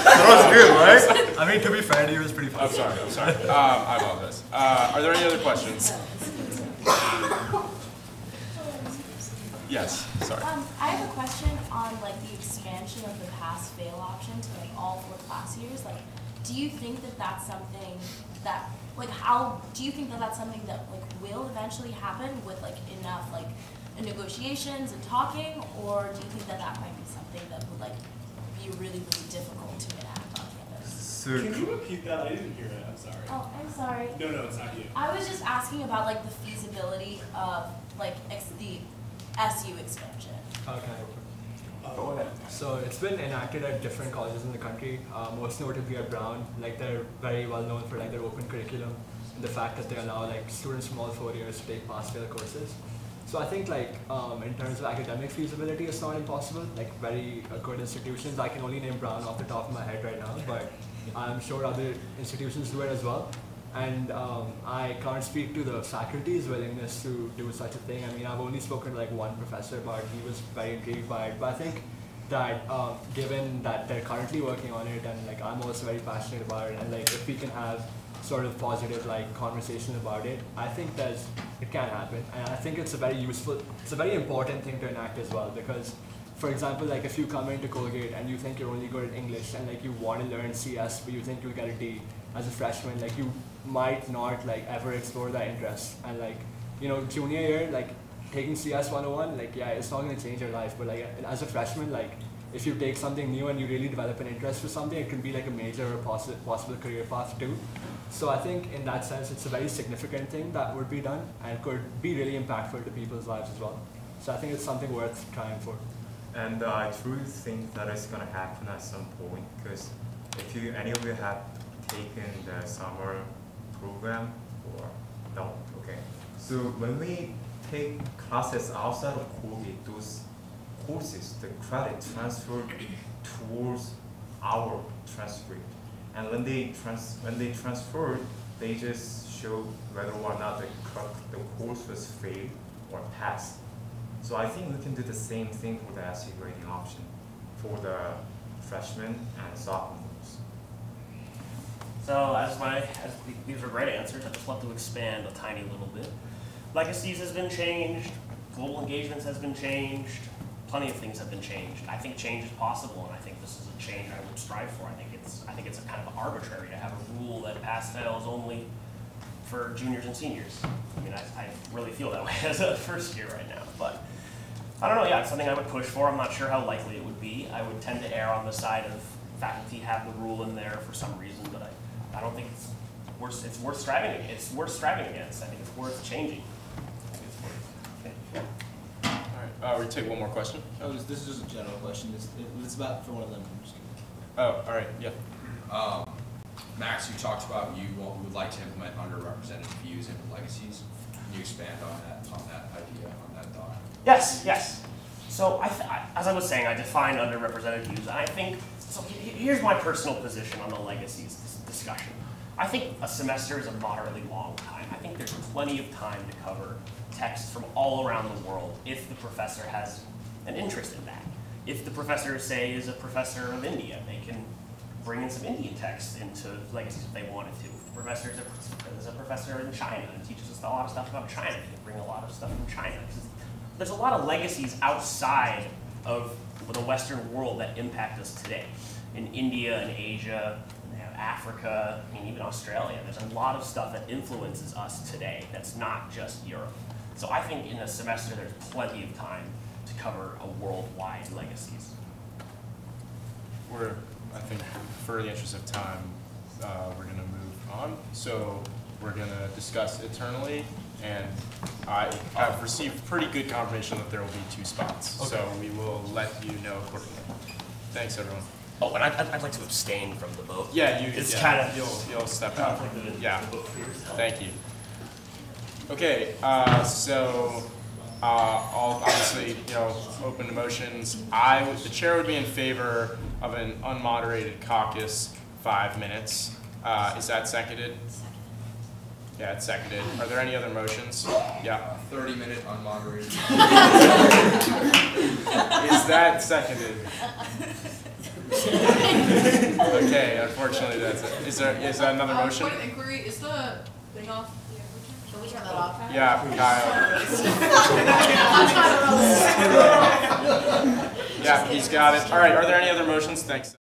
That was good, right? I mean, to be fair, he was pretty fun. I'm sorry. I apologize. Are there any other questions? Yes, sorry. I have a question on like the expansion of the pass-fail option to like all 4 class years. Like, do you think that that's something that, like, how do you think that that's something that like will eventually happen with like enough like negotiations and talking, or do you think that that might be something that would like be really difficult to enact on campus? Can you repeat that? I didn't hear it. I'm sorry. Oh, I'm sorry. No, it's not you. I was just asking about like the feasibility of like the SU expansion. Okay. Go ahead. So it's been enacted at different colleges in the country, most notably at Brown. Like they're very well known for like their open curriculum and the fact that they allow like students from all 4 years to take pass-fail courses. So I think like in terms of academic feasibility, it's not impossible. Like very good institutions, I can only name Brown off the top of my head right now, but I'm sure other institutions do it as well. And I can't speak to the faculty's willingness to do such a thing. I mean, I've only spoken to like one professor, but he was very intrigued by it. But I think that given that they're currently working on it, and like I'm also very passionate about it, and like if we can have sort of positive like conversation about it, I think that it can happen. And I think it's a very important thing to enact as well, because for example, like if you come into Colgate and you think you're only good at English and like you want to learn CS, but you think you'll get a D as a freshman, like you might not like ever explore that interest. And like, you know, junior year, like taking CS 101, like yeah, it's not going to change your life, but like as a freshman, like if you take something new and you really develop an interest for something, it can be like a major or possible career path too. So I think in that sense, it's a very significant thing that would be done and could be really impactful to people's lives as well. So I think it's something worth trying for. And I truly think that it's going to happen at some point, because if any of you have taken the summer program, or no, okay. So when we take classes outside of Colgate, those courses, the credit transferred towards our transcript. And when they transfer, they just show whether or not the course was failed or passed. So I think we can do the same thing for the SU grading option for the freshmen and sophomores. So these are great answers, I just love to expand a tiny little bit. Legacies has been changed, global engagements has been changed, plenty of things have been changed. I think change is possible, and I think this is a change I would strive for. I think it's a kind of arbitrary to have a rule that pass-fail is only for juniors and seniors. I mean, I really feel that way as a first year right now, but I don't know, yeah, it's something I would push for. I'm not sure how likely it would be. I would tend to err on the side of faculty have the rule in there for some reason, but I don't think it's worth striving. It's worth striving against. I think it's worth changing. All right, we take one more question. Oh, this is just a general question. It's about for one of them. I'm just kidding. Oh, all right, yeah. Max, you talked about you would like to implement underrepresented views into legacies. Can you expand on that idea, on that thought? Yes, yes. So as I was saying, I define underrepresented views, and I think, so here's my personal position on the legacies discussion. I think a semester is a moderately long time. I think there's plenty of time to cover texts from all around the world if the professor has an interest in that. If the professor, say, is a professor of India, they can bring in some Indian texts into legacies if they wanted to. If the professor is a professor in China and teaches us a lot of stuff about China, they can bring a lot of stuff from China. There's a lot of legacies outside of the Western world that impact us today. In India and Asia, Africa, I mean, even Australia, there's a lot of stuff that influences us today that's not just Europe. So I think in a semester there's plenty of time to cover a worldwide legacies. I think for the interest of time, we're going to move on. So we're going to discuss internally, and I have received pretty good confirmation that there will be 2 spots. Okay. So we will let you know accordingly. Thanks, everyone. Oh, and I'd like to abstain from the vote. Yeah, kind of you'll step out. Yeah. Thank you. Okay, so I'll obviously open to motions. The chair would be in favor of an unmoderated caucus, 5 minutes. Is that seconded? Yeah, it's seconded. Are there any other motions? Yeah. 30-minute unmoderated. Is that seconded? Okay, unfortunately that's it. Is that another motion? Point of inquiry, is the thing off? Can we turn that off? Yeah, Kyle. Yeah, he's got it. All right, are there any other motions? Thanks.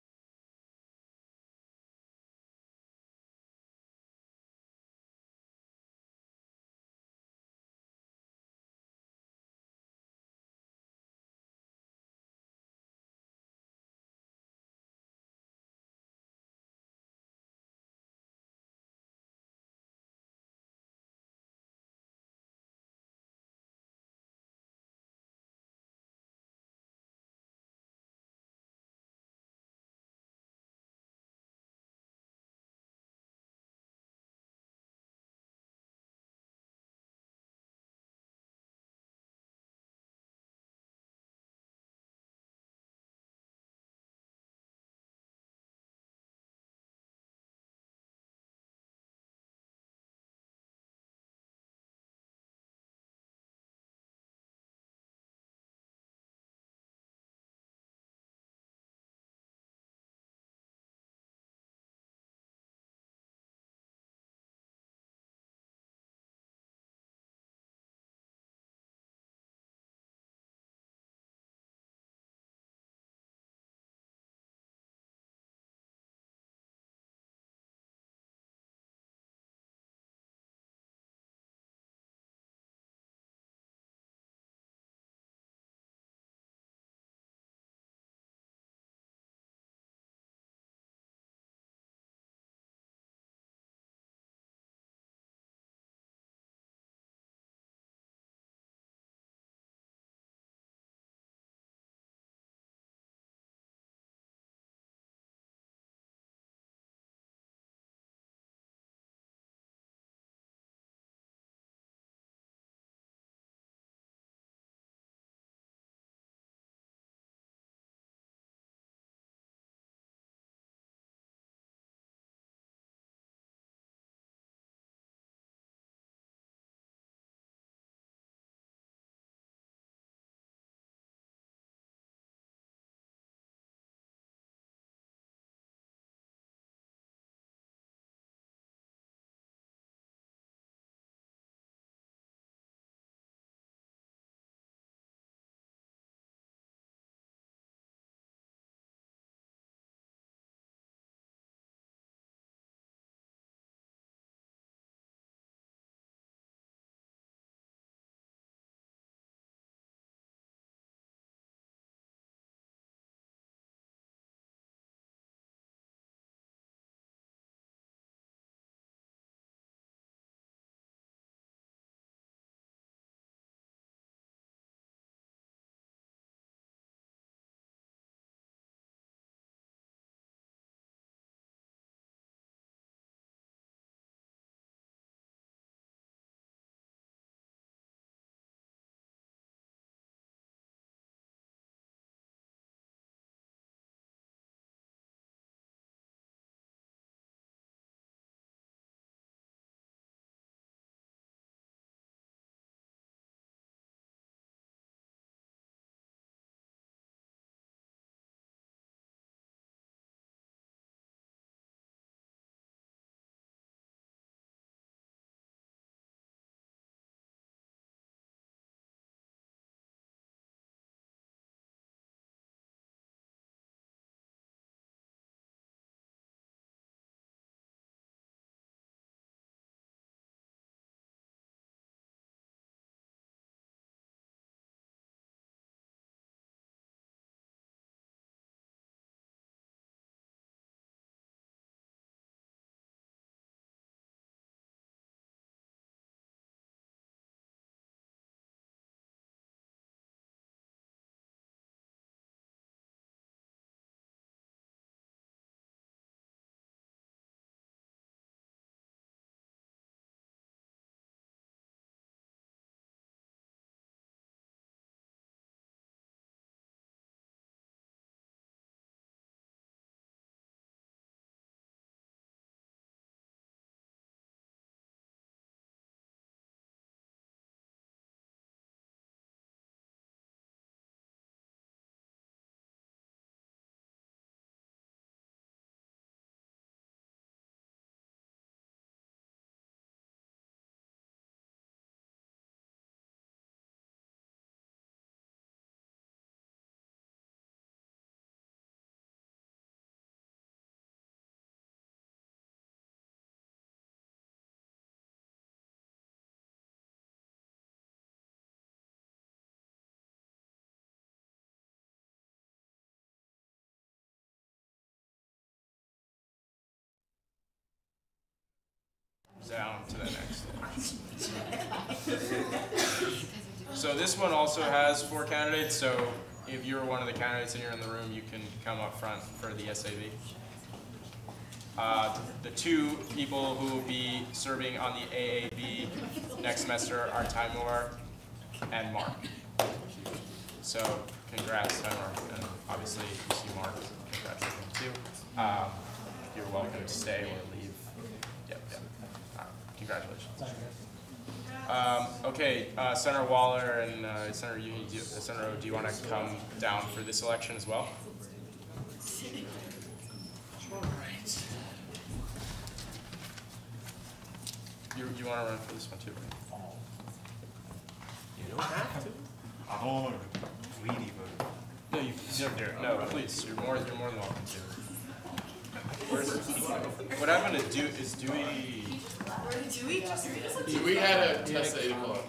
down to the next one. So this one also has 4 candidates, so if you're one of the candidates and you're in the room, you can come up front for the SAV. The 2 people who will be serving on the AAB next semester are Timur and Mark. So congrats, Timur, and obviously if you see Mark, congrats to him too. You're welcome to stay or leave. Yep. Congratulations. Okay, Senator Waller and Senator Uni, Senator O, do you want to come down for this election as well? All right. You want to run for this one too, right? You don't have to. I don't want to greedy, but No, you never dare. No, please. You're more than welcome to. What I'm gonna do is We had a test at 8 o'clock.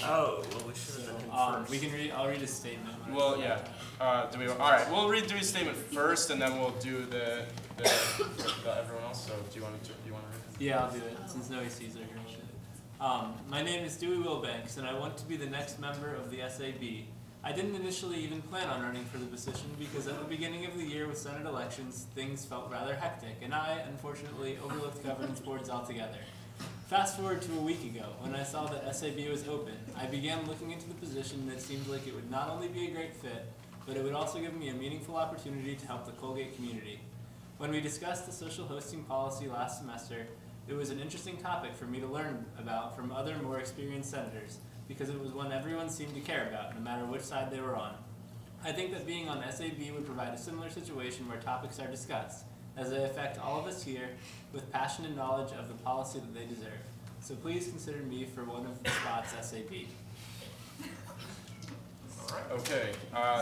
Oh, well, we should have confirmed. We can read. I'll read a statement. Well, yeah. All right. We'll read Dewey's statement first, and then we'll do the everyone else. So, do you want to read it? Yeah, I'll do it since no ACs are here. My name is Dewey Wilbanks, and I want to be the next member of the SAB. I didn't initially even plan on running for the position because at the beginning of the year with Senate elections, things felt rather hectic, and I, unfortunately, overlooked governance boards altogether. Fast forward to a week ago, when I saw that SAB was open, I began looking into the position and it seemed like it would not only be a great fit, but it would also give me a meaningful opportunity to help the Colgate community. When we discussed the social hosting policy last semester, it was an interesting topic for me to learn about from other more experienced senators, because it was one everyone seemed to care about, no matter which side they were on. I think that being on SAB would provide a similar situation where topics are discussed, as they affect all of us here with passion and knowledge of the policy that they deserve. So please consider me for one of the spots SAB. Okay,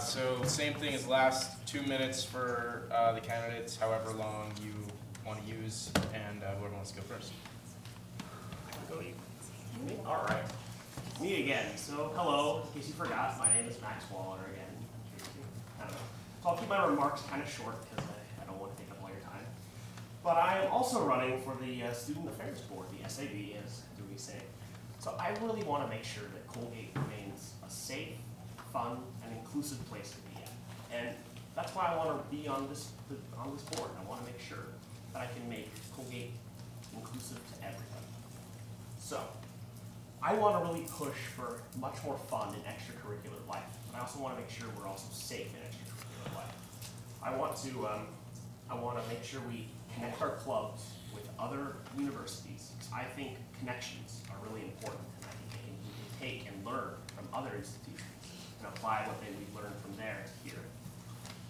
so same thing as last, 2 minutes for the candidates, however long you want to use, and whoever wants to go first. Go you. Me? All right. Me again. So, hello. In case you forgot, my name is Max Waller again. I don't know. So I'll keep my remarks kind of short because I don't want to take up all your time. But I am also running for the Student Affairs Board, the SAB, as Dewey said. So I really want to make sure that Colgate remains a safe, fun, and inclusive place to be at. And that's why I want to be on this board. I want to make sure that I can make Colgate inclusive to everybody. So, I want to really push for much more fun in extracurricular life, but I also want to make sure we're also safe in extracurricular life. I want to make sure we connect our clubs with other universities, because I think connections are really important, and I think we can take and learn from other institutions and apply what we've learned from there here.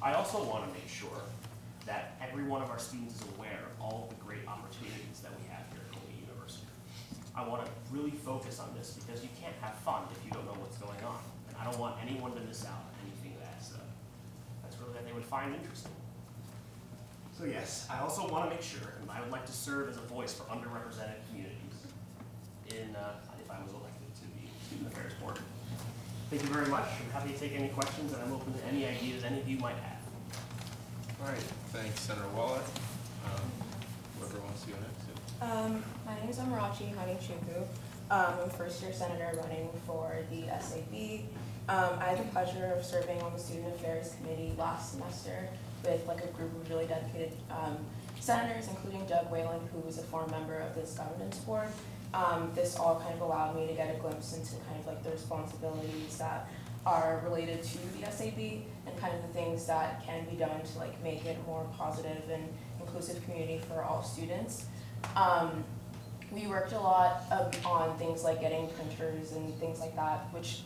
I also want to make sure that every one of our students is aware of all of the great opportunities that we have here at Colgate University. I want to really focus on this because you can't have fun if you don't know what's going on. And I don't want anyone to miss out on anything that's really that they would find interesting. So yes, I also want to make sure, and I would like to serve as a voice for underrepresented communities in, if I was elected to the Student Affairs Board. Thank you very much. I'm happy to take any questions, and I'm open to any ideas any of you might have. All right, thanks, Senator Waller. Whoever wants to go next. My name is Amarachi Honeychuku. I'm a first-year senator running for the SAB. I had the pleasure of serving on the Student Affairs Committee last semester with a group of really dedicated senators, including Doug Whalen, who was a former member of this governance board. This all kind of allowed me to get a glimpse into the responsibilities that are related to the SAB and kind of the things that can be done to make it a more positive and inclusive community for all students. We worked a lot on things like getting printers and things like that, which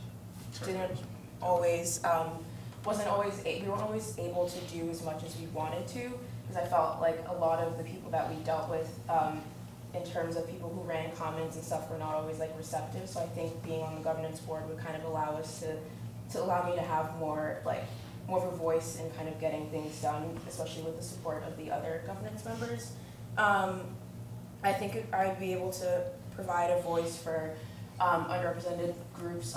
didn't always, we weren't always able to do as much as we wanted to, because I felt like a lot of the people that we dealt with in terms of people who ran comments and stuff were not always receptive. So I think being on the governance board would kind of allow us to allow me to have more of a voice in kind of getting things done, especially with the support of the other governance members. I think I'd be able to provide a voice for underrepresented groups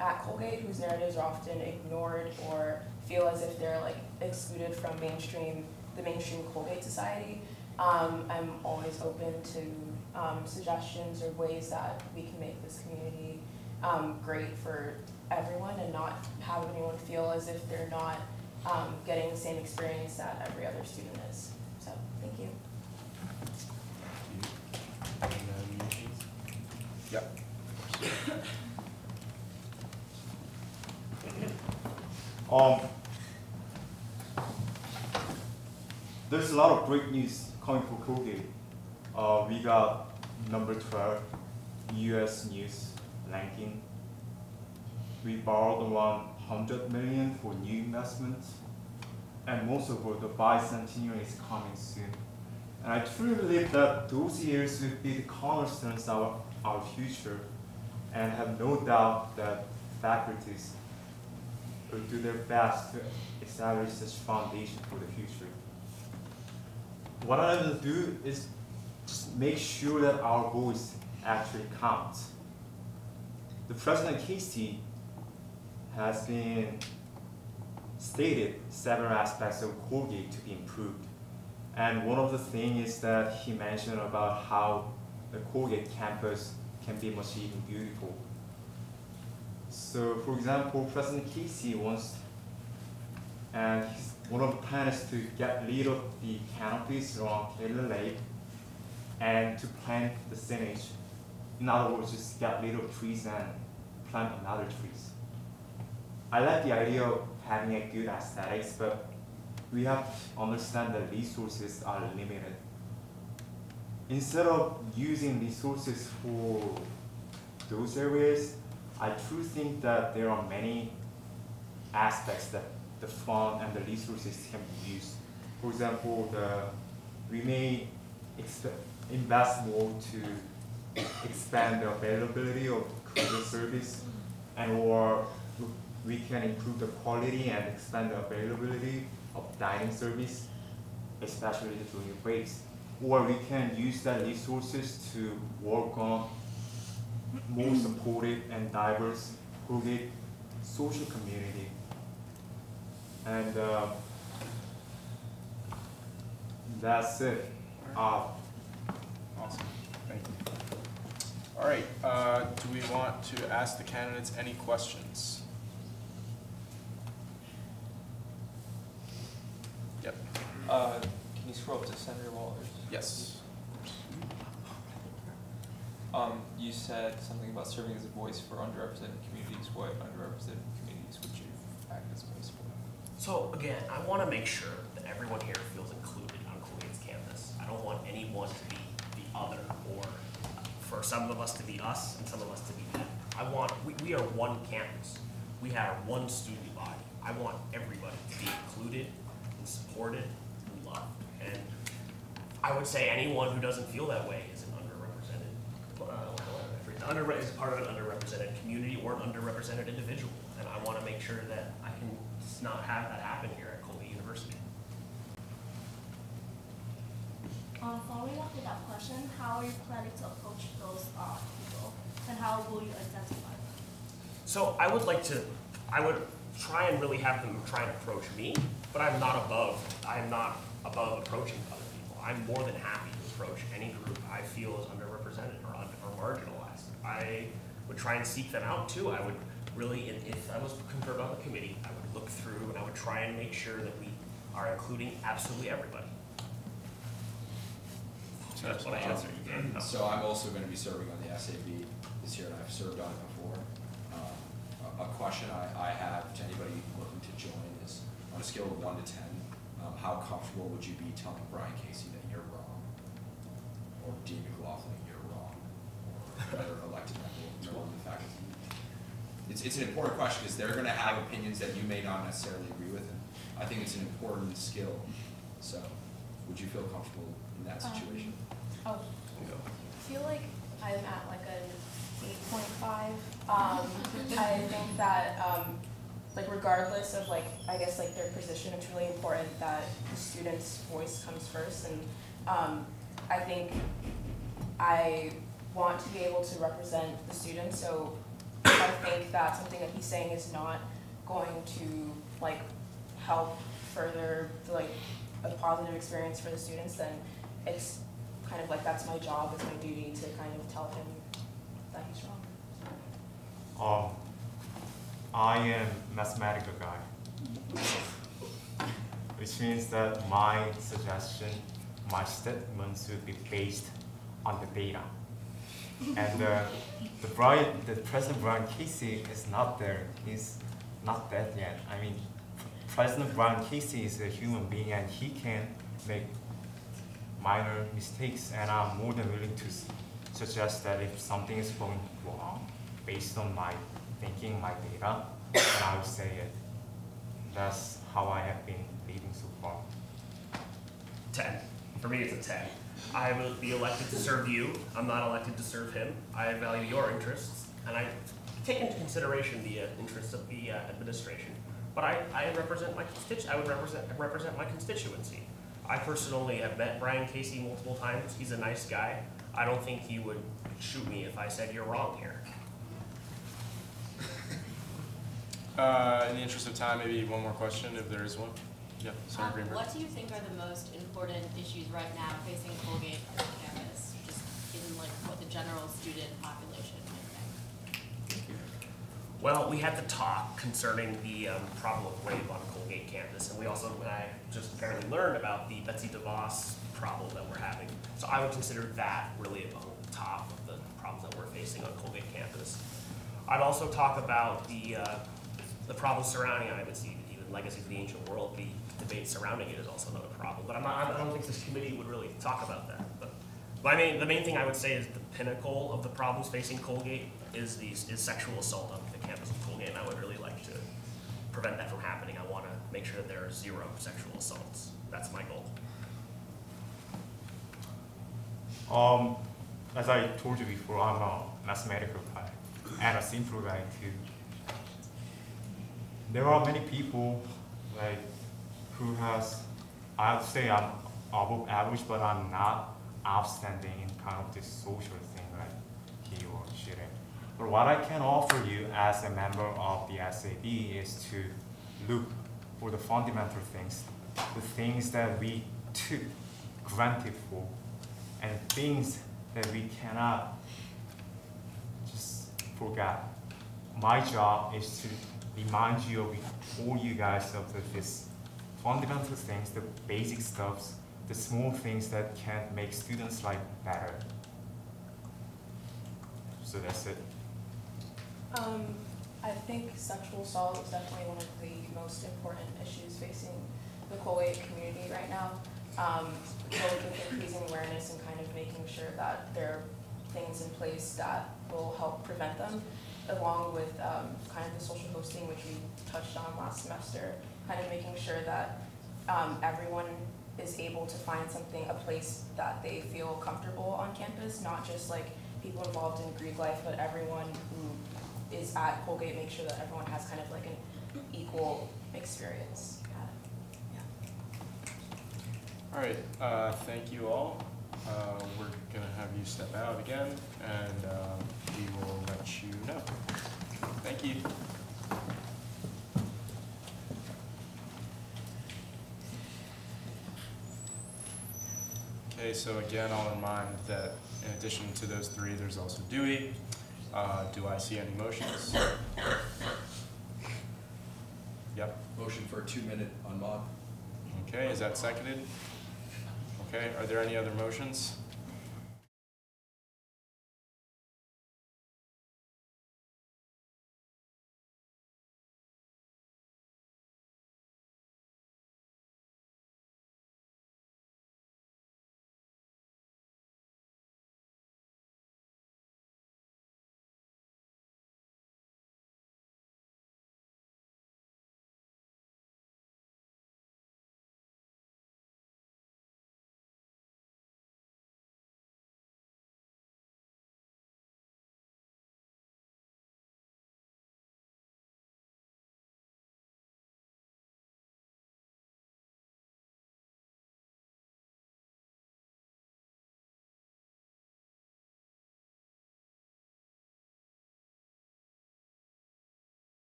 at Colgate whose narratives are often ignored or feel as if they're excluded from the mainstream Colgate society. I'm always open to suggestions or ways that we can make this community great for everyone and not have anyone feel as if they're not getting the same experience that every other student is. So, thank you. Yep. There's a lot of great news coming for Colgate. We got number 12 US News ranking. We borrowed around 100 million for new investments, and most of all, the bicentennial is coming soon. And I truly believe that those years will be the cornerstones of our future, and have no doubt that faculties will do their best to establish this foundation for the future. What I will do is just make sure that our voice actually counts. The President Casey has been stated several aspects of Colgate to be improved. And one of the things is that he mentioned about how the Colgate campus can be much even beautiful. So for example, President Casey wants, and one of the plans is to get rid of the canopies around Taylor Lake and to plant the signage. In other words, just get rid of trees and plant another trees. I like the idea of having a good aesthetics, but we have to understand that resources are limited. Instead of using resources for those areas, I truly think that there are many aspects that the fund and the resources can be used. For example, we may invest more to expand the availability of courier service, and or we can improve the quality and expand the availability of dining service, especially during breaks. Or we can use that resources to work on more supportive and diverse Colgate social community. And that's it. Awesome, thank you. All right, do we want to ask the candidates any questions? Yep. Can you scroll up to Senator Walters? Yes. You said something about serving as a voice for underrepresented communities. What underrepresented communities would you act as a voice for? So again, I want to make sure that everyone here feels included on Colgate's campus. I don't want anyone to be the other, or for some of us to be us and some of us to be them. We are one campus. We have one student body. I want everybody to be included and supported and loved. And I would say anyone who doesn't feel that way is an is part of an underrepresented community or an underrepresented individual. And I want to make sure that I can not have that happen here at Colgate University. Following up with that question, how are you planning to approach those people, and how will you identify them? So I would try and really have them try and approach me, but I'm not above approaching other people. I'm more than happy to approach any group I feel is underrepresented or marginalized. I would try and seek them out too. I would really, if I was conferred on the committee, I would look through and I would try and make sure that we are including absolutely everybody. So that's what I answered. So I'm also going to be serving on the SAB this year, and I've served on it before. A question I have to anybody looking to join is, on a scale of 1 to 10, how comfortable would you be telling Brian Casey that you're wrong, or Dean McLaughlin you're wrong, or another elected member of the faculty? It's an important question because they're going to have opinions that you may not necessarily agree with, and I think it's an important skill. So, would you feel comfortable in that situation? I feel like I'm at like an 8.5. I think that like regardless of like I guess like their position, it's really important that the student's voice comes first, and I think I want to be able to represent the students. So if I think that something that he's saying is not going to like help further like a positive experience for the students, then it's kind of like that's my job, it's my duty to kind of tell him that he's wrong. I am mathematical guy, which means that my suggestion, my statements should be based on the data. And the President Brian Casey is not there. He's not dead yet. I mean, President Brian Casey is a human being and he can make minor mistakes, and I'm more than willing to suggest that if something is going wrong based on my thinking, my data, then I will say it. That's how I have been leading so far. 10. For me, it's a 10. I will be elected to serve you. I'm not elected to serve him. I value your interests, and I take into consideration the interests of the administration. But I represent my I would represent my constituency. I personally have met Brian Casey multiple times. He's a nice guy. I don't think he would shoot me if I said you're wrong here. In the interest of time, maybe one more question if there is one. Yeah, Senator Greenberg. What do you think are the most important issues right now facing Colgate on campus, just in like what the general student population might think? Well, we had the talk concerning the problem of rape on Colgate campus, and we also just apparently learned about the Betsy DeVos problem that we're having. So I would consider that really among the top of the problems that we're facing on Colgate campus. I'd also talk about the problems surrounding IMSC, even Legacy of the Ancient World. The debate surrounding it is also another problem. But I don't think this committee would really talk about that. But the main thing I would say is the pinnacle of the problems facing Colgate is sexual assault on the campus of Colgate, and I would really like to prevent that from happening. I want to make sure that there are 0 sexual assaults. That's my goal. As I told you before, I'm a mathematical guy and a simple guy too. There are many people who has, I'd say I'm above average, but I'm not outstanding in kind of this social thing like he or she. But what I can offer you as a member of the SAB is to look for the fundamental things, the things that we took granted for, and things that we cannot just forget. My job is to remind you of all you guys of this fundamental things, the basic stuffs, the small things that can make students' life better. So that's it. I think sexual assault is definitely one of the most important issues facing the Colgate community right now. With increasing awareness and kind of making sure that there are things in place that will help prevent them, along with kind of the social hosting, which we touched on last semester, kind of making sure that everyone is able to find something, a place that they feel comfortable on campus, not just like people involved in Greek life, but everyone who is at Colgate, make sure that everyone has kind of like an equal experience. All right, thank you all. We're gonna have you step out again, and we will let you know. Thank you. Okay, so again, I'll remind that in addition to those 3, there's also Dewey. Do I see any motions? Yep. Motion for a 2-minute on mod. Okay, is that seconded? Okay, are there any other motions?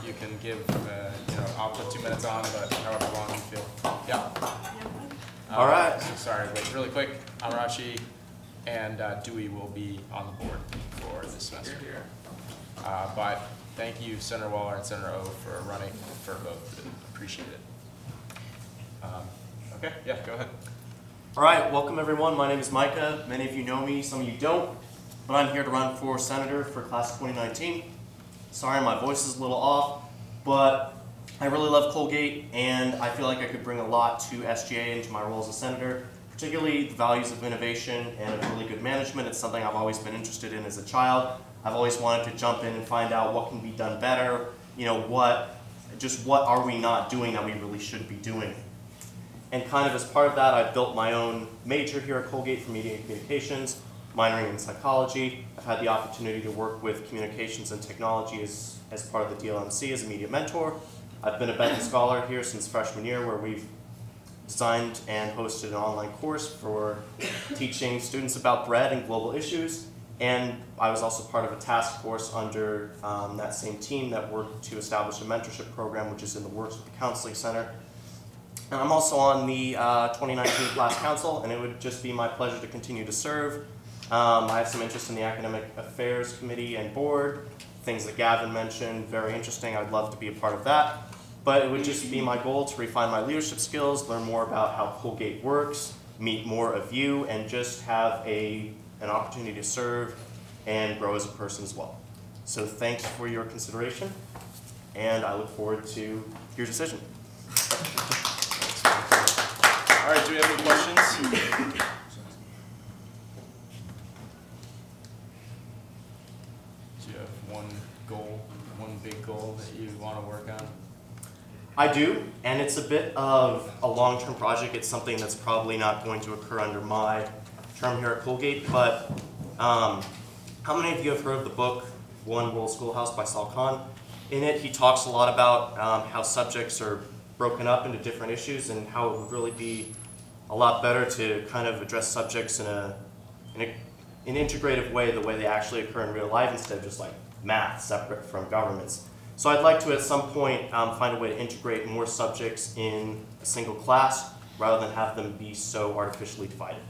you can give, I'll put 2 minutes on, but however long you feel. Yeah. All right. So sorry, wait, really quick. Amarachi and Dewey will be on the board for this semester. But thank you, Senator Waller and Senator O, for running for both. Appreciate it. Okay, yeah, go ahead. All right, welcome everyone. My name is Micah. Many of you know me, some of you don't, but I'm here to run for senator for class of 2019. Sorry, my voice is a little off, but I really love Colgate, and I feel like I could bring a lot to SGA into my role as a senator, particularly the values of innovation and of really good management. It's something I've always been interested in as a child. I've always wanted to jump in and find out what can be done better, what are we not doing that we really should be doing. And kind of as part of that, I've built my own major here at Colgate for media and communications, minoring in psychology. I've had the opportunity to work with communications and technology as part of the DLMC as a media mentor. I've been a Benton Scholar here since freshman year, where we've designed and hosted an online course for teaching students about bread and global issues. And I was also part of a task force under that same team that worked to establish a mentorship program, which is in the works with the Counseling Center. And I'm also on the 2019 Class Council, and it would just be my pleasure to continue to serve. I have some interest in the Academic Affairs Committee and Board, things that Gavin mentioned, very interesting. I'd love to be a part of that. But it would just be my goal to refine my leadership skills, learn more about how Colgate works, meet more of you, and just have an opportunity to serve and grow as a person as well. So thanks for your consideration, and I look forward to your decision. All right, do we have any questions? Do you have one big goal that you want to work on? I do, and it's a bit of a long-term project. It's something that's probably not going to occur under my term here at Colgate, but how many of you have heard of the book One World Schoolhouse by Sal Khan? In it, he talks a lot about how subjects are broken up into different issues and how it would really be a lot better to kind of address subjects in an integrative way, the way they actually occur in real life, instead of just like math separate from governments. So I'd like to at some point find a way to integrate more subjects in a single class rather than have them be so artificially divided.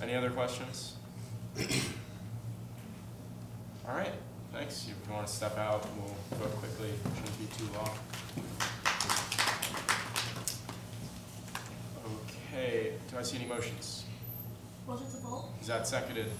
Any other questions? All right, thanks. If you want to step out, we'll vote quickly. It shouldn't be too long. Okay, do I see any motions? Motion to vote? Is that seconded?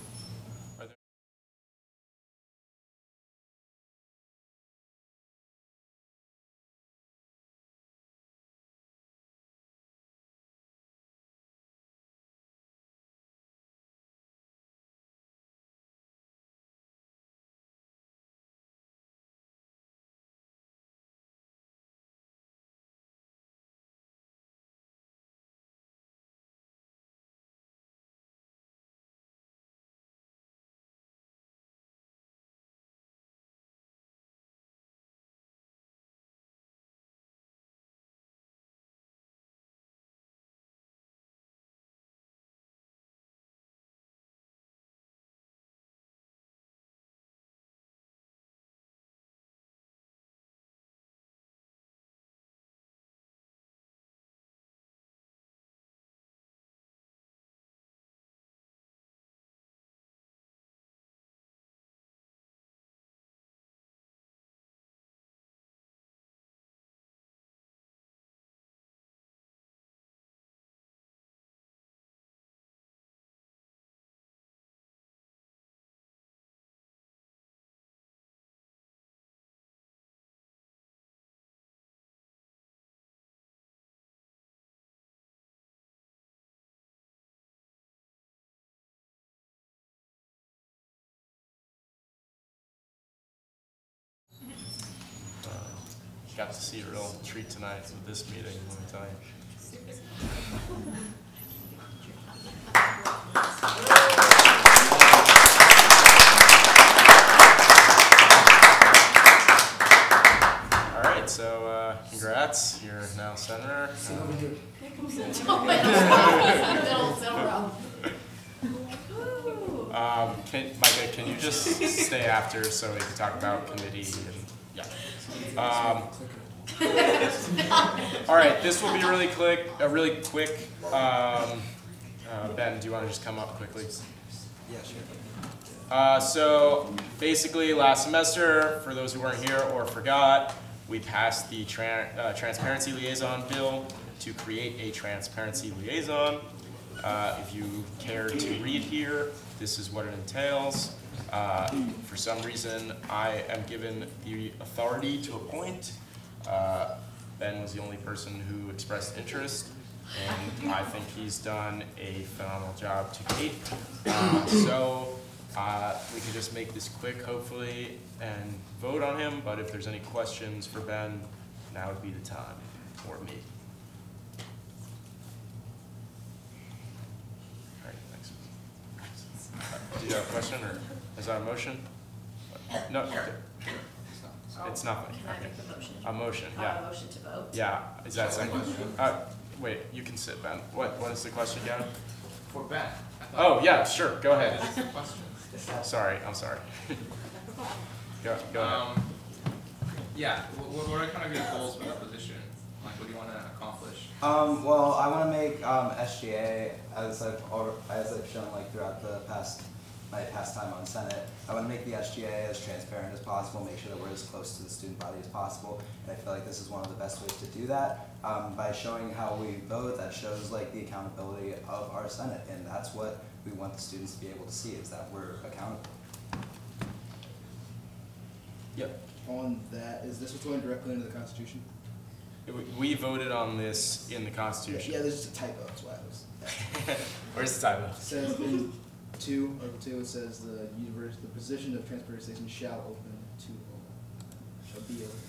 Got to see a real treat tonight with this meeting, let me tell you. All right, so congrats, you're now senator. Micah, can you just stay after so we can talk about committee and, yeah. All right, this will be really quick. Ben, do you want to just come up quickly? Yeah, sure. So basically, last semester, for those who weren't here or forgot, we passed the transparency liaison bill to create a transparency liaison. If you care to read here, this is what it entails. For some reason, I am given the authority to appoint. Ben was the only person who expressed interest, and I think he's done a phenomenal job to date. So we can just make this quick, hopefully, and vote on him, but if there's any questions for Ben, now would be the time, or me. All right, thanks. Do you have a question, or is that a motion? No, it's nothing. Can I make the motion? A motion, yeah. A motion to vote? Yeah, is that second? Wait, you can sit, Ben. What is the question, Gavin? For Ben. Oh, yeah, sure, go ahead. That's the question. Sorry, I'm sorry. Go ahead. Yeah, what are kind of your goals for that position? Like, what do you want to accomplish? Well, I want to make SGA, as I've shown like throughout my past time on Senate, I want to make the SGA as transparent as possible, make sure that we're as close to the student body as possible, and I feel like this is one of the best ways to do that. By showing how we vote, that shows like the accountability of our Senate, and that's what we want the students to be able to see, is that we're accountable. Yep. On that, is this what's going directly into the Constitution? We voted on this in the Constitution. Yeah, there's just a typo, that's why I was. Where's the typo? It says in Article 2, it says the position of transparency station shall open to all. Shall be open.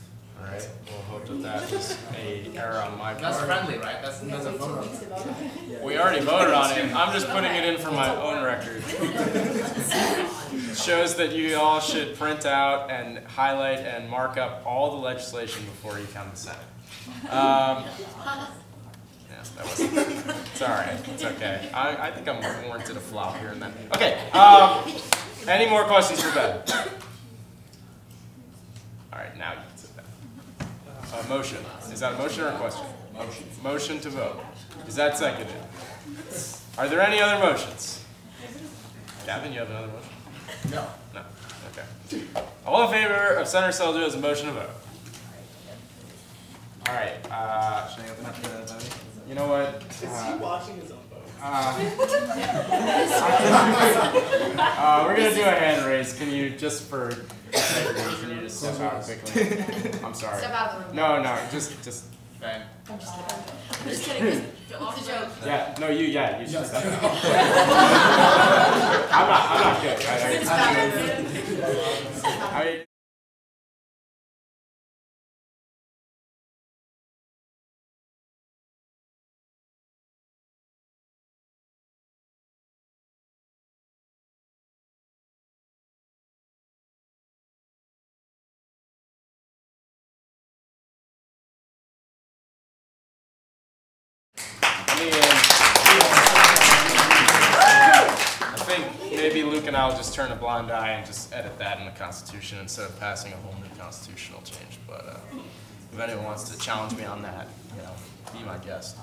All right, we'll hope that that is a error on my part. That's friendly, right? That's a vote on that. We already voted on it. I'm just putting it in for my own record. Shows that you all should print out and highlight and mark up all the legislation before you come to Senate. Yeah, that wasn't. It's all right. It's okay. I think I'm warranted a flop here and then. Okay. Any more questions for Ben? All right, now you can sit down. Motion. Is that a motion or a question? Motion. Motion to vote. Is that seconded? Are there any other motions? Gavin, you have another motion? No. No. Okay. All in favor of Senator Seljo as a motion to vote? All right. Should I open up the voting? You know what? Is he watching his own vote? We're gonna do a hand raise. Can you just for integrity, can you just step out quickly? I'm sorry. Step out of the room. No, just. Ben. I'm just kidding. I'm just kidding. It's a joke. Yeah. No, you should step out. I'm not good. I think maybe Luke and I will just turn a blind eye and just edit that in the Constitution instead of passing a whole new constitutional change. But if anyone wants to challenge me on that, be my guest.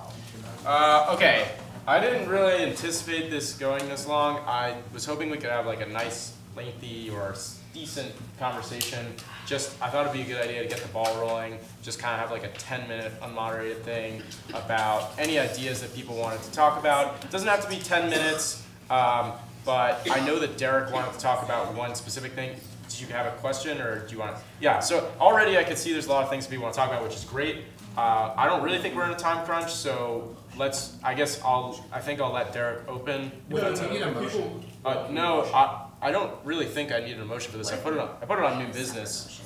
Okay, I didn't really anticipate this going this long. I was hoping we could have like a nice, lengthy, or decent conversation. I thought it'd be a good idea to get the ball rolling, just kind of have like a 10-minute unmoderated thing about any ideas that people wanted to talk about. It doesn't have to be 10 minutes, but I know that Derek wanted to talk about one specific thing. Do you have a question, or do you want to? Yeah, so already I can see there's a lot of things people want to talk about, which is great. I don't really think we're in a time crunch, so I think I'll let Derek open. We need a motion. No, I don't really think I need an emotion for this. I put it on new business.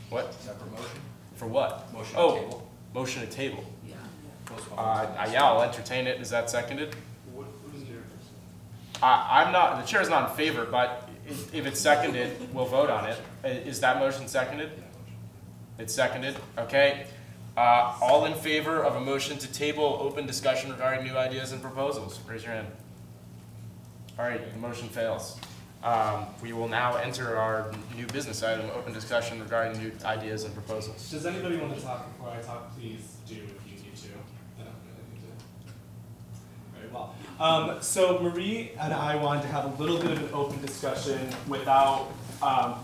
What? Separate motion? For what? Motion to table. Motion to table. Yeah. Yeah, I'll entertain it. Is that seconded? What is your I'm not. The chair's not in favor, but if it's seconded, we'll vote on it. Is that motion seconded? It's seconded. Okay. All in favor of a motion to table open discussion regarding new ideas and proposals? Raise your hand. All right, the motion fails. We will now enter our new business item, open discussion regarding new ideas and proposals. Does anybody want to talk before I talk? Please do if you need to. I don't really need to. Very well. So Marie and I wanted to have a little bit of an open discussion without,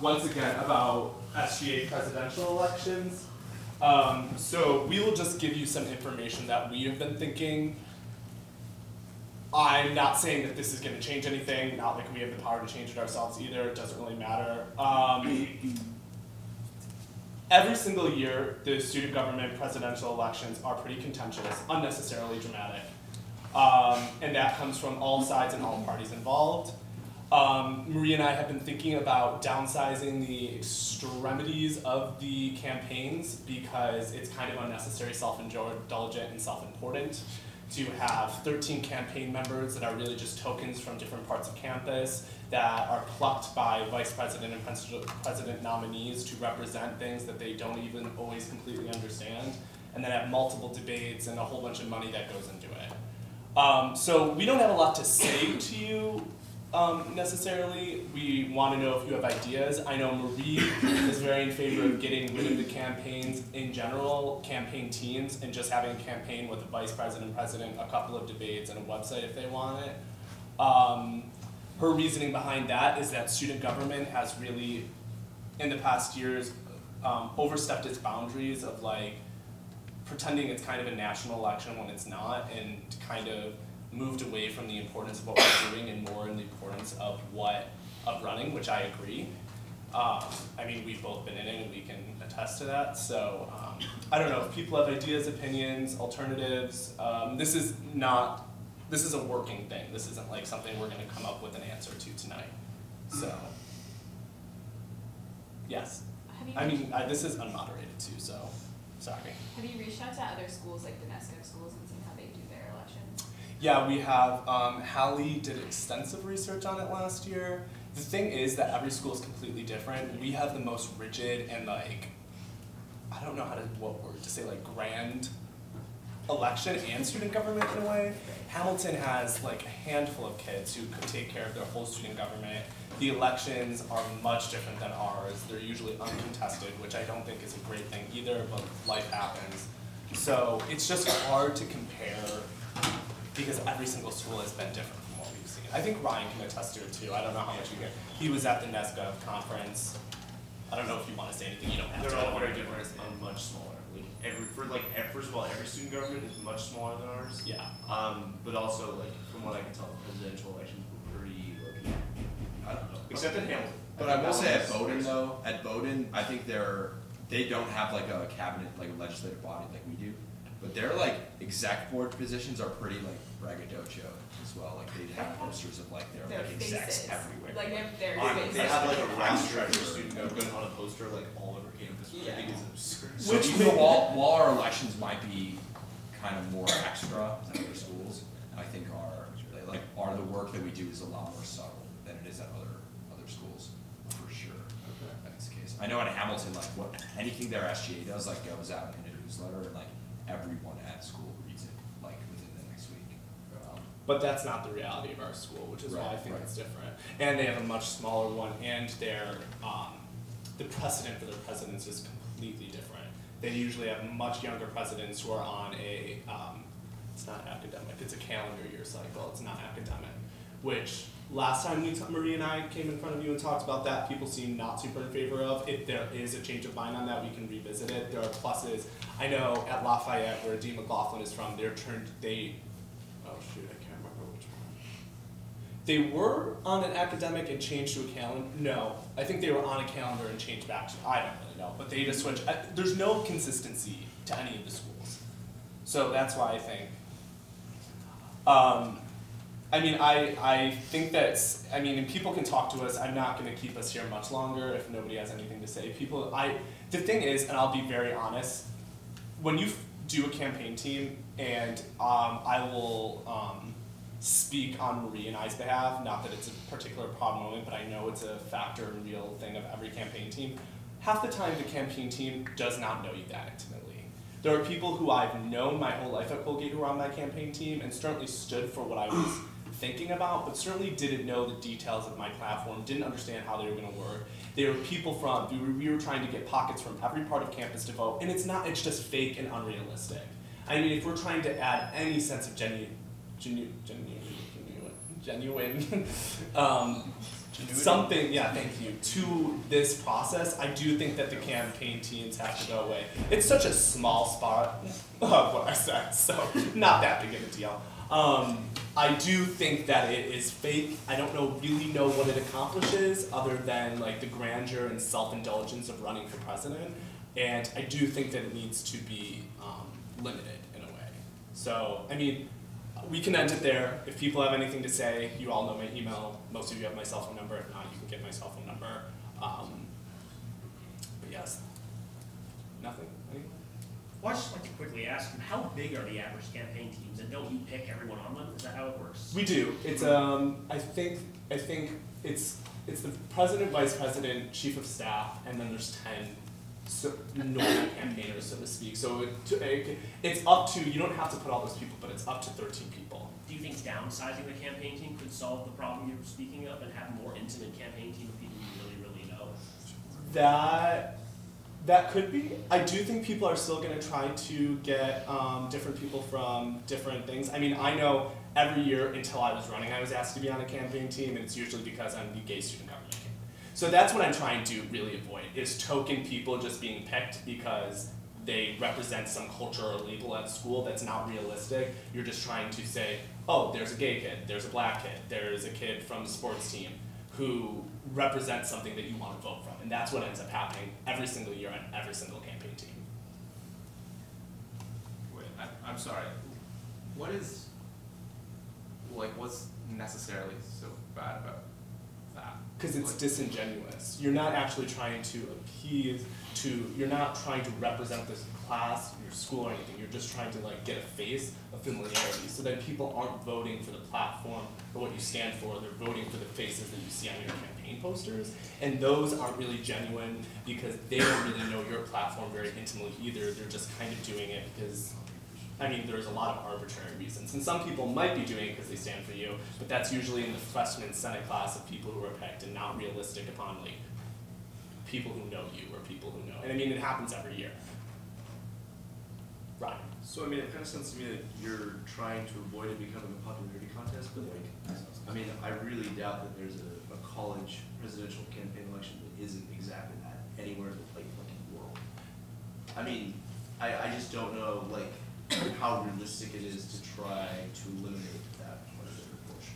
once again, about SGA presidential elections. So we will just give you some information that we have been thinking. I'm not saying that this is going to change anything, not like we have the power to change it ourselves either, it doesn't really matter. Every single year, the student government presidential elections are pretty contentious, unnecessarily dramatic. And that comes from all sides and all parties involved. Marie and I have been thinking about downsizing the extremities of the campaigns because it's kind of unnecessary, self-indulgent, and self-important to have 13 campaign members that are really just tokens from different parts of campus that are plucked by vice president and president nominees to represent things that they don't even always completely understand, and then have multiple debates and a whole bunch of money that goes into it. So we don't have a lot to say to you necessarily. We want to know if you have ideas. I know Marie is very in favor of getting rid of the campaigns in general, campaign teams, and just having a campaign with a vice president, president, a couple of debates, and a website if they want it. Her reasoning behind that is that student government has really, in the past years, overstepped its boundaries of like pretending it's kind of a national election when it's not, and kind of moved away from the importance of what we're doing and more in the importance of running, which I agree. I mean, we've both been in it and we can attest to that. So I don't know if people have ideas, opinions, alternatives. This is a working thing. This isn't like something we're gonna come up with an answer to tonight. So, yes. This is unmoderated too, so sorry. Have you reached out to other schools like the NESCO schools and seen how they do their elections? Yeah, we have. Hallie did extensive research on it last year. The thing is that every school is completely different. We have the most rigid and like, I don't know what word to say, like grand election and student government in a way. Hamilton has like a handful of kids who could take care of their whole student government. The elections are much different than ours. They're usually uncontested, which I don't think is a great thing either, but life happens. So it's just hard to compare because every single school has been different from what we've seen. I think Ryan can attest to it too. I don't know how much you hear. He was at the NESGA conference. I don't know if you want to say anything. You don't have to. They're all very different and much smaller. First of all, every student government is much smaller than ours. Yeah. But also, like, from what I can tell, the presidential elections were pretty low-key. I don't know. Except in Hamilton. But I will say at Bowdoin though, I think they don't have like a cabinet, like a legislative body like we do. But their like exec board positions are pretty like braggadocio as well. Like they have posters of like their like execs everywhere. Like their They have like a round treasurer student government on a poster like all over campus, which I think is absurd. So even while our elections might be kind of more extra than other schools, I think our the work that we do is a lot more subtle than it is at other schools, for sure. Okay. That's the case. I know at Hamilton, like anything their SGA does like goes out in a newsletter and like everyone at school reads it like within the next week. But that's not the reality of our school, which is why I think it's different. And they have a much smaller one, and their the precedent for their presidents is completely different. They usually have much younger presidents who are on a it's not academic, it's a calendar year cycle, it's not academic. Which last time Marie and I came in front of you and talked about that, people seem not super in favor of. If there is a change of mind on that, we can revisit it. There are pluses. I know at Lafayette, where Dean McLaughlin is from, oh shoot, I can't remember which one. They were on an academic and changed to a calendar. No, I think they were on a calendar and changed back to, I don't really know, but they just switched. There's no consistency to any of the schools. So that's why I think, I think that, and people can talk to us. I'm not going to keep us here much longer if nobody has anything to say. The thing is, and I'll be very honest, when you do a campaign team, and I will speak on Marie and I's behalf, not that it's a particular proud moment, but I know it's a factor and real thing of every campaign team. Half the time, the campaign team does not know you that intimately. There are people who I've known my whole life at Colgate who are on my campaign team and certainly stood for what I was thinking about, but certainly didn't know the details of my platform, didn't understand how they were going to work. There were people from, we were trying to get pockets from every part of campus to vote, and it's just fake and unrealistic. I mean, if we're trying to add any sense of genuine something, yeah, thank you, to this process, I do think that the campaign teams have to go away. It's such a small spot of what I said, so not that big of a deal. I do think that it is fake. I don't really know what it accomplishes other than like the grandeur and self-indulgence of running for president. And I do think that it needs to be limited in a way. So, I mean, we can end it there. If people have anything to say, you all know my email. Most of you have my cell phone number. If not, you can get my cell phone number. But yes, nothing. Anyone? Well, I'd just like to quickly ask you, how big are the average campaign teams, and don't you pick everyone on them? Is that how it works? We do. It's I think it's the president, vice president, chief of staff, and then there's 10 normal campaigners, so to speak. So it's up to, you don't have to put all those people, but it's up to 13 people. Do you think downsizing the campaign team could solve the problem you were speaking of and have a more intimate campaign team of people you really know? That could be. I do think people are still going to try to get different people from different things. I mean, I know every year until I was running, I was asked to be on a campaign team, and it's usually because I'm the gay student government. So that's what I'm trying to really avoid, is token people just being picked because they represent some culture or label at school that's not realistic. You're just trying to say, oh, there's a gay kid, there's a black kid, there's a kid from the sports team who represents something that you want to vote from. And that's what ends up happening every single year on every single campaign team. Wait, I'm sorry. What's necessarily so bad about that? Because it's disingenuous. You're not actually trying to appease to, you're not trying to represent this class, your school or anything. You're just trying to get a face of familiarity so that people aren't voting for the platform or what you stand for. They're voting for the faces that you see on your campaign posters. And those aren't really genuine because they don't really know your platform very intimately either. They're just kind of doing it because, I mean, there's a lot of arbitrary reasons. And some people might be doing it because they stand for you, but that's usually in the freshman Senate class of people who are picked and not realistic upon people who know you or people who know. And I mean, it happens every year. Ryan. So I mean, it kind of sounds to me that you're trying to avoid it becoming a popularity contest, but I mean, I really doubt that there's a college presidential campaign election that isn't exactly that anywhere in the world. I mean, I just don't know how realistic it is to try to eliminate that portion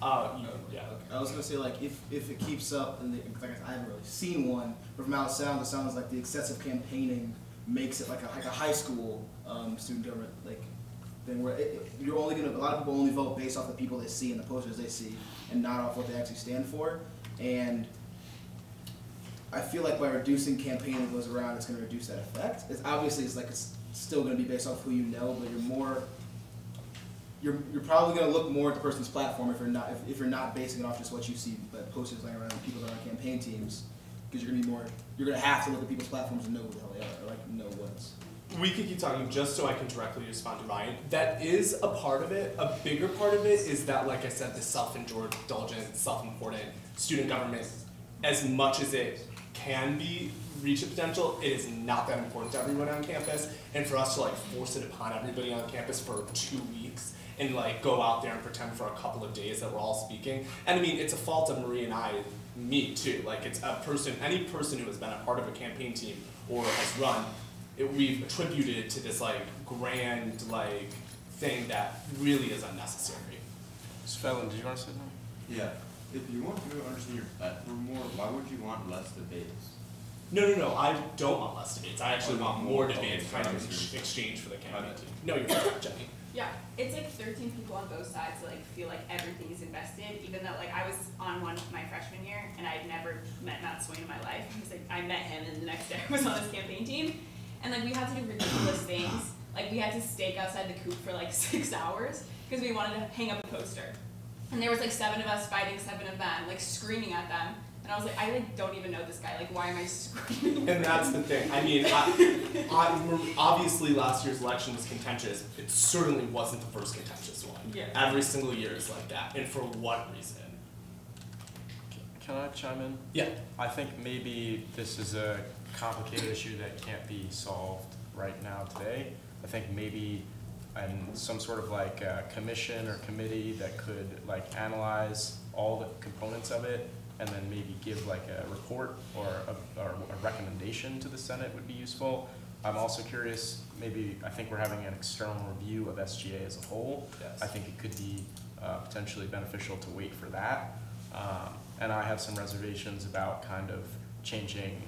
of it. Yeah. I was gonna say if it keeps up, and I haven't really seen one, but from how it sounds like the excessive campaigning makes it like a high school student government thing where you're only gonna, a lot of people only vote based off the people they see and the posters they see, and not off what they actually stand for. And I feel like by reducing campaigning that goes around, it's gonna reduce that effect. It's still gonna be based off who you know, but you're probably going to look more at the person's platform if you're not basing it off just what you see, but posters laying around people that are on campaign teams, because you're going to have to look at people's platforms and know who the hell they are, or know what's. We could keep talking just so I can directly respond to Ryan. That is a part of it. A bigger part of it is that, like I said, the self-indulgent, self-important student government, as much as it can reach its potential, it is not that important to everyone on campus. And for us to force it upon everybody on campus for 2 weeks and go out there and pretend for a couple of days that we're all speaking. And I mean, it's a fault of Marie and me too. It's any person who has been a part of a campaign team or has run, we've attributed it to this grand thing that really is unnecessary. Svelin, did you want to say something? Yeah. If you want to understand your platform more, why would you want less debates? No, I don't want less debates. I actually want more debates trying to exchange for the campaign team. No, you're right, Jenny. Yeah, it's 13 people on both sides that feel like everything is invested, even though I was on one my freshman year and I'd never met Matt Swain in my life. Because I met him and the next day I was on his campaign team. And we had to do ridiculous things. We had to stake outside the coop for 6 hours because we wanted to hang up a poster. And there was 7 of us fighting 7 of them, screaming at them And I was like, I like don't even know this guy. Like, why am I screaming? And that's the thing. I mean, obviously last year's election was contentious. It certainly wasn't the first contentious one. Yeah. Every single year is like that. And for what reason? Can I chime in? Yeah. I think maybe this is a complicated issue that can't be solved right now today. I think maybe some sort of like commission or committee that could like analyze all the components of it and then maybe give like a report or a recommendation to the Senate would be useful. I'm also curious, maybe I think we're having an external review of SGA as a whole. Yes. I think it could be potentially beneficial to wait for that. And I have some reservations about kind of changing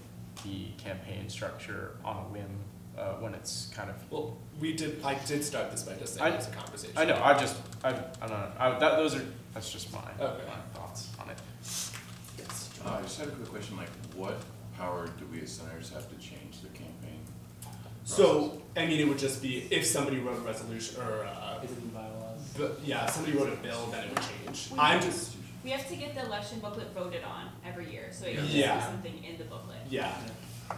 the campaign structure on a whim when it's kind of. Well, I did start this by just saying it's a conversation. I know. I don't know. That's just my thoughts on it. Yes. I just had a quick question. Like, what power do we as senators have to change the campaign process? So, I mean, it would just be if somebody wrote a resolution or if somebody wrote a bill, then it would change. We have to get the election booklet voted on every year, so it can just Yeah. be something in the booklet. Yeah.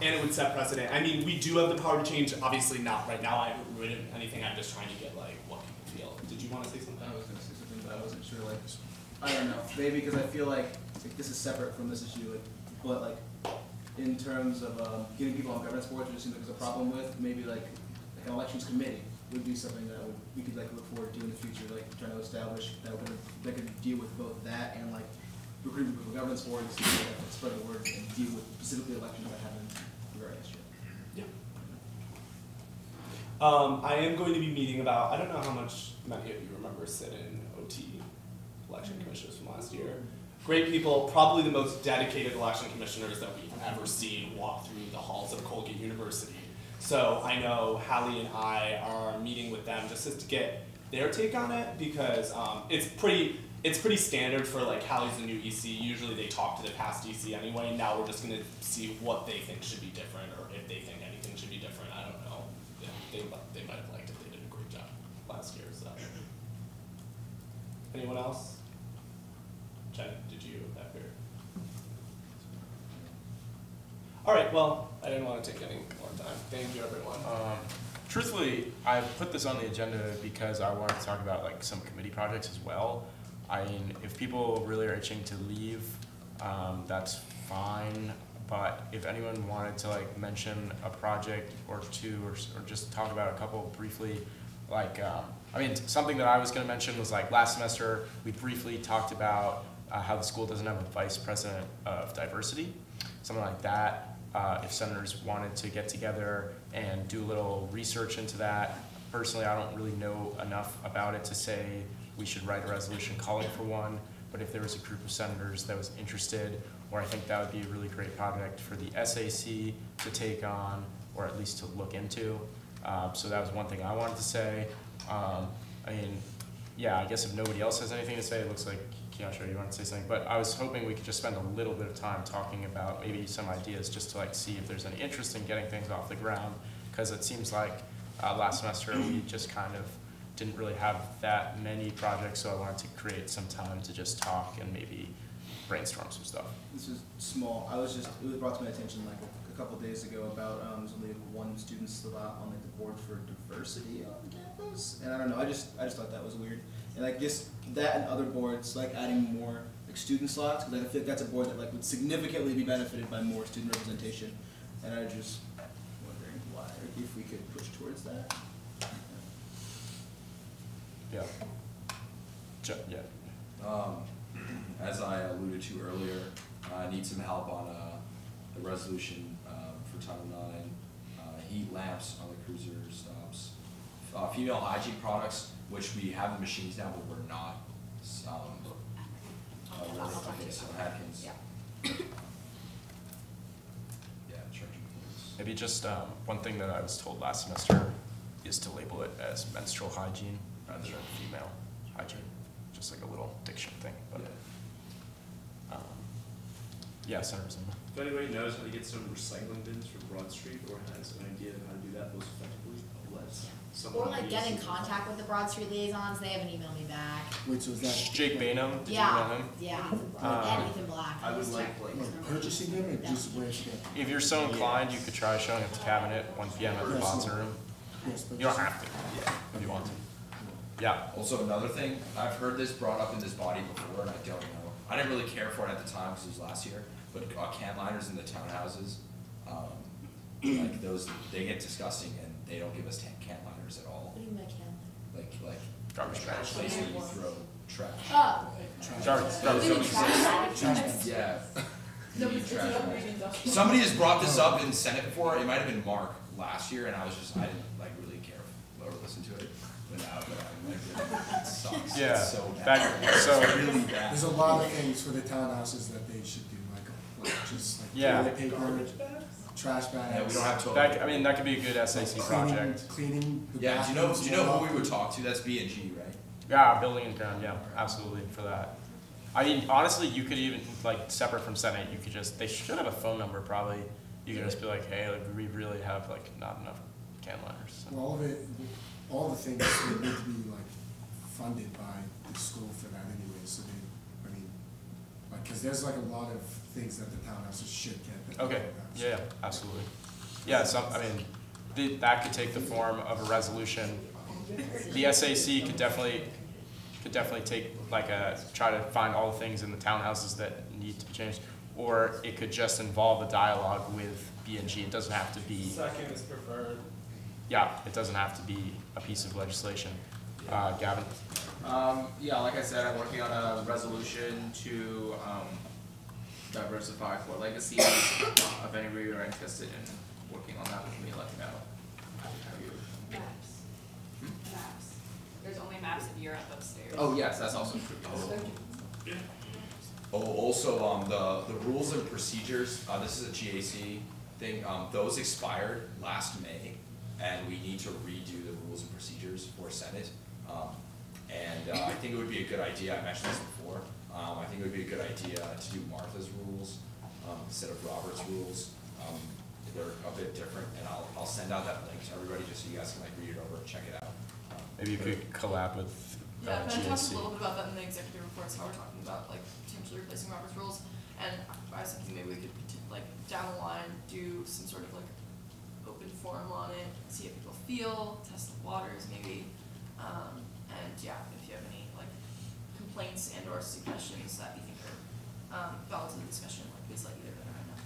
And it would set precedent. I mean, we do have the power to change. Obviously, not right now. I haven't written anything. I'm just trying to get like what people feel. Did you want to say something? I was going to say something, but I wasn't sure. Like, I don't know. Maybe because I feel like this is separate from this issue. Like, but like in terms of getting people on governance boards, which it seems like there's a problem with. Maybe like an elections committee would be something that we could like look forward to in the future. Like trying to establish that that could deal with both that and like recruiting people for governance boards, to spread the word and deal with specifically elections that happen regarding this year. Yeah. I am going to be meeting about, I don't know how much many of you remember sit-in OT election commissioners from last year. Great people, probably the most dedicated election commissioners that we've ever seen walk through the halls of Colgate University. So I know Hallie and I are meeting with them just to get their take on it because it's pretty standard for like Hallie's the new EC. Usually they talk to the past EC anyway. Now we're just gonna see what they think should be different or if they think anything should be different. I don't know. They might have liked it. They did a great job last year. So anyone else? Jen, did you have your? All right. Well, I didn't want to take any more time. Thank you, everyone. Truthfully, I put this on the agenda because I wanted to talk about like some committee projects as well. I mean, if people really are itching to leave, that's fine. But if anyone wanted to like mention a project or two, or just talk about a couple briefly, like I mean, something that I was going to mention was like last semester we briefly talked about how the school doesn't have a vice president of diversity, something like that. If senators wanted to get together and do a little research into that, personally, I don't really know enough about it to say we should write a resolution calling for one, but if there was a group of senators that was interested, or I think that would be a really great project for the SAC to take on, or at least to look into. So that was one thing I wanted to say. I mean, yeah, I guess if nobody else has anything to say, it looks like Keontra, you want to say something, but I was hoping we could just spend a little bit of time talking about maybe some ideas just to like see if there's any interest in getting things off the ground, because it seems like last semester we just kind of didn't really have that many projects, so I wanted to create some time to just talk and maybe brainstorm some stuff. This is small. It was brought to my attention like a couple of days ago about there's only one student still out on like the board for diversity on campus, and I don't know. I just thought that was weird. And like that and other boards like adding more like student slots, because I feel like that's a board that like would significantly be benefited by more student representation, and I just wondering why, or if we could push towards that. Yeah. Yeah. As I alluded to earlier, I need some help on the resolution for Title IX, heat lamps on the cruiser stops, female hygiene products, which we have the machines now, but we're not. Okay, so Atkins. Yeah. Yeah, charging points. Maybe just one thing that I was told last semester is to label it as menstrual hygiene rather than female hygiene. Just like a little diction thing. But yeah, Senator Zimmer. If anybody knows how to get some recycling bins for Broad Street or has an idea of how to do that most effectively, that's Or someone. like get in contact with the Broad Street liaisons, they haven't emailed me back. Wait, so is that? Jake Bainham, did you Yeah, email him? yeah, and Ethan Black. I would just like, checked. Like purchasing them or just where should If you're so inclined, you could try showing up to cabinet 1 p.m. at the sponsor room. Yes, but You don't have to, if you want to. Yeah. Also, another thing, I've heard this brought up in this body before, and I don't know. I didn't really care for it at the time because it was last year, but can liners in the townhouses, like those, they get disgusting and they don't give us can liners at all. What do you mean by can? Like Garbage trash. place where you throw trash. Oh. Garbage. Yeah. Somebody has brought this up in Senate before. It might have been Mark last year, and I didn't like really care or listen to it. But now, it sucks. Yeah. It's so bad. really bad. There's a lot of things for the townhouses that they should do, like just like toilet paper, trash bags. Yeah, we don't have toilet That, paper. I mean, that could be a good SAC project. Cleaning the Yeah, do you know bathrooms who we would talk to? That's B&G, right? Yeah, building and ground, yeah, absolutely, for that. I mean, honestly, you could even, like, separate from Senate, you could just, they should have a phone number probably. You could just be like, hey, like, we really have, like, not enough can liners. So. Well, all the things would need to be like funded by the school for that anyway, so they, I mean, like, cause there's like a lot of things that the townhouses should get. That Okay, yeah, absolutely. Yeah, I mean, that could take the form of a resolution. The SAC could definitely take like try to find all the things in the townhouses that need to be changed, or it could just involve a dialogue with B&G. It doesn't have to be. Second is preferred. Yeah, it doesn't have to be a piece of legislation. Gavin? Yeah, like I said, I'm working on a resolution to diversify for legacies. If any of you are interested in working on that with me, let me know. Maps. Maps. There's only maps of Europe upstairs. Oh yes, that's also true. Oh, also, the rules and procedures, this is a GAC thing, those expired last May, and we need to redo the rules and procedures for Senate. I think it would be a good idea, I mentioned this before, I think it would be a good idea to do Martha's rules instead of Robert's rules. They're a bit different, and I'll send out that link to everybody just so you guys can like read it over and check it out. Maybe you could collab with Yeah, Ben talked a GAC. little bit about that in the executive reports, how we're talking about like potentially replacing Robert's rules, and I was thinking maybe we could like down the line do some sort of like open forum on it, see how people feel, test the waters maybe, and yeah, if you have any like complaints and or suggestions that you think are valid to the discussion, like please let either Ben or I know.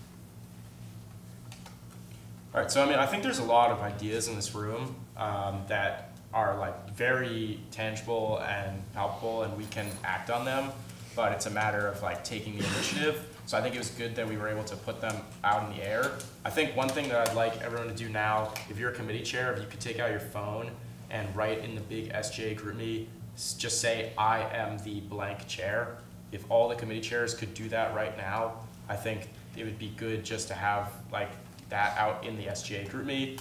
All right, so I mean, I think there's a lot of ideas in this room that are like very tangible and palpable, and we can act on them, but it's a matter of like taking the initiative. So I think it was good that we were able to put them out in the air. I think one thing that I'd like everyone to do now, if you're a committee chair, if you could take out your phone and write in the big SGA group me, just say, I am the blank chair. If all the committee chairs could do that right now, I think it would be good just to have like that out in the SGA group me.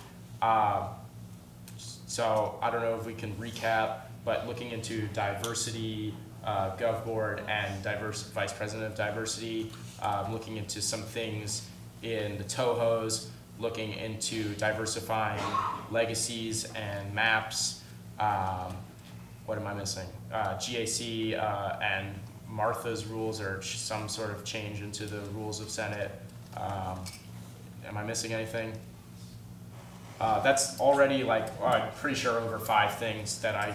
So I don't know if we can recap, but looking into diversity, Gov Board, and Vice President of Diversity, looking into some things in the TOHOs, looking into diversifying legacies and maps. What am I missing? GAC and Martha's rules, or some sort of change into the rules of Senate. Am I missing anything? That's already like, I'm pretty sure over 5 things that I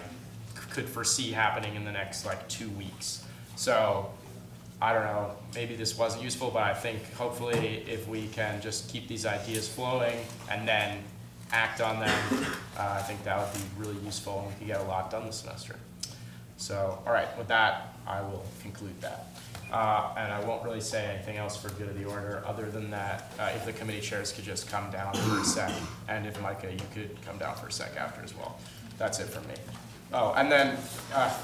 could foresee happening in the next like 2 weeks. So I don't know, maybe this wasn't useful, but I think hopefully if we can just keep these ideas flowing and then act on them, I think that would be really useful and we could get a lot done this semester. So, all right, with that, I will conclude that. And I won't really say anything else for good of the order other than that if the committee chairs could just come down for a sec, and if Micah, you could come down for a sec after as well. That's it from me. Oh, and then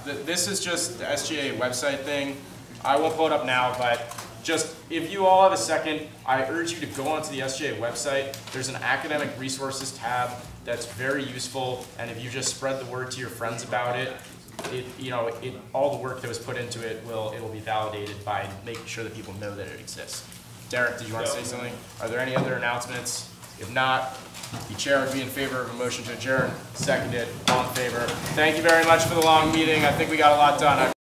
this is just the SGA website thing. I won't pull it up now, but just if you all have a second, I urge you to go onto the SGA website. There's an academic resources tab that's very useful, and if you just spread the word to your friends about it, all the work that was put into it it'll be validated by making sure that people know that it exists. Derek, did you want to say something? Are there any other announcements? If not, the chair would be in favor of a motion to adjourn. Seconded. All in favor. Thank you very much for the long meeting. I think we got a lot done.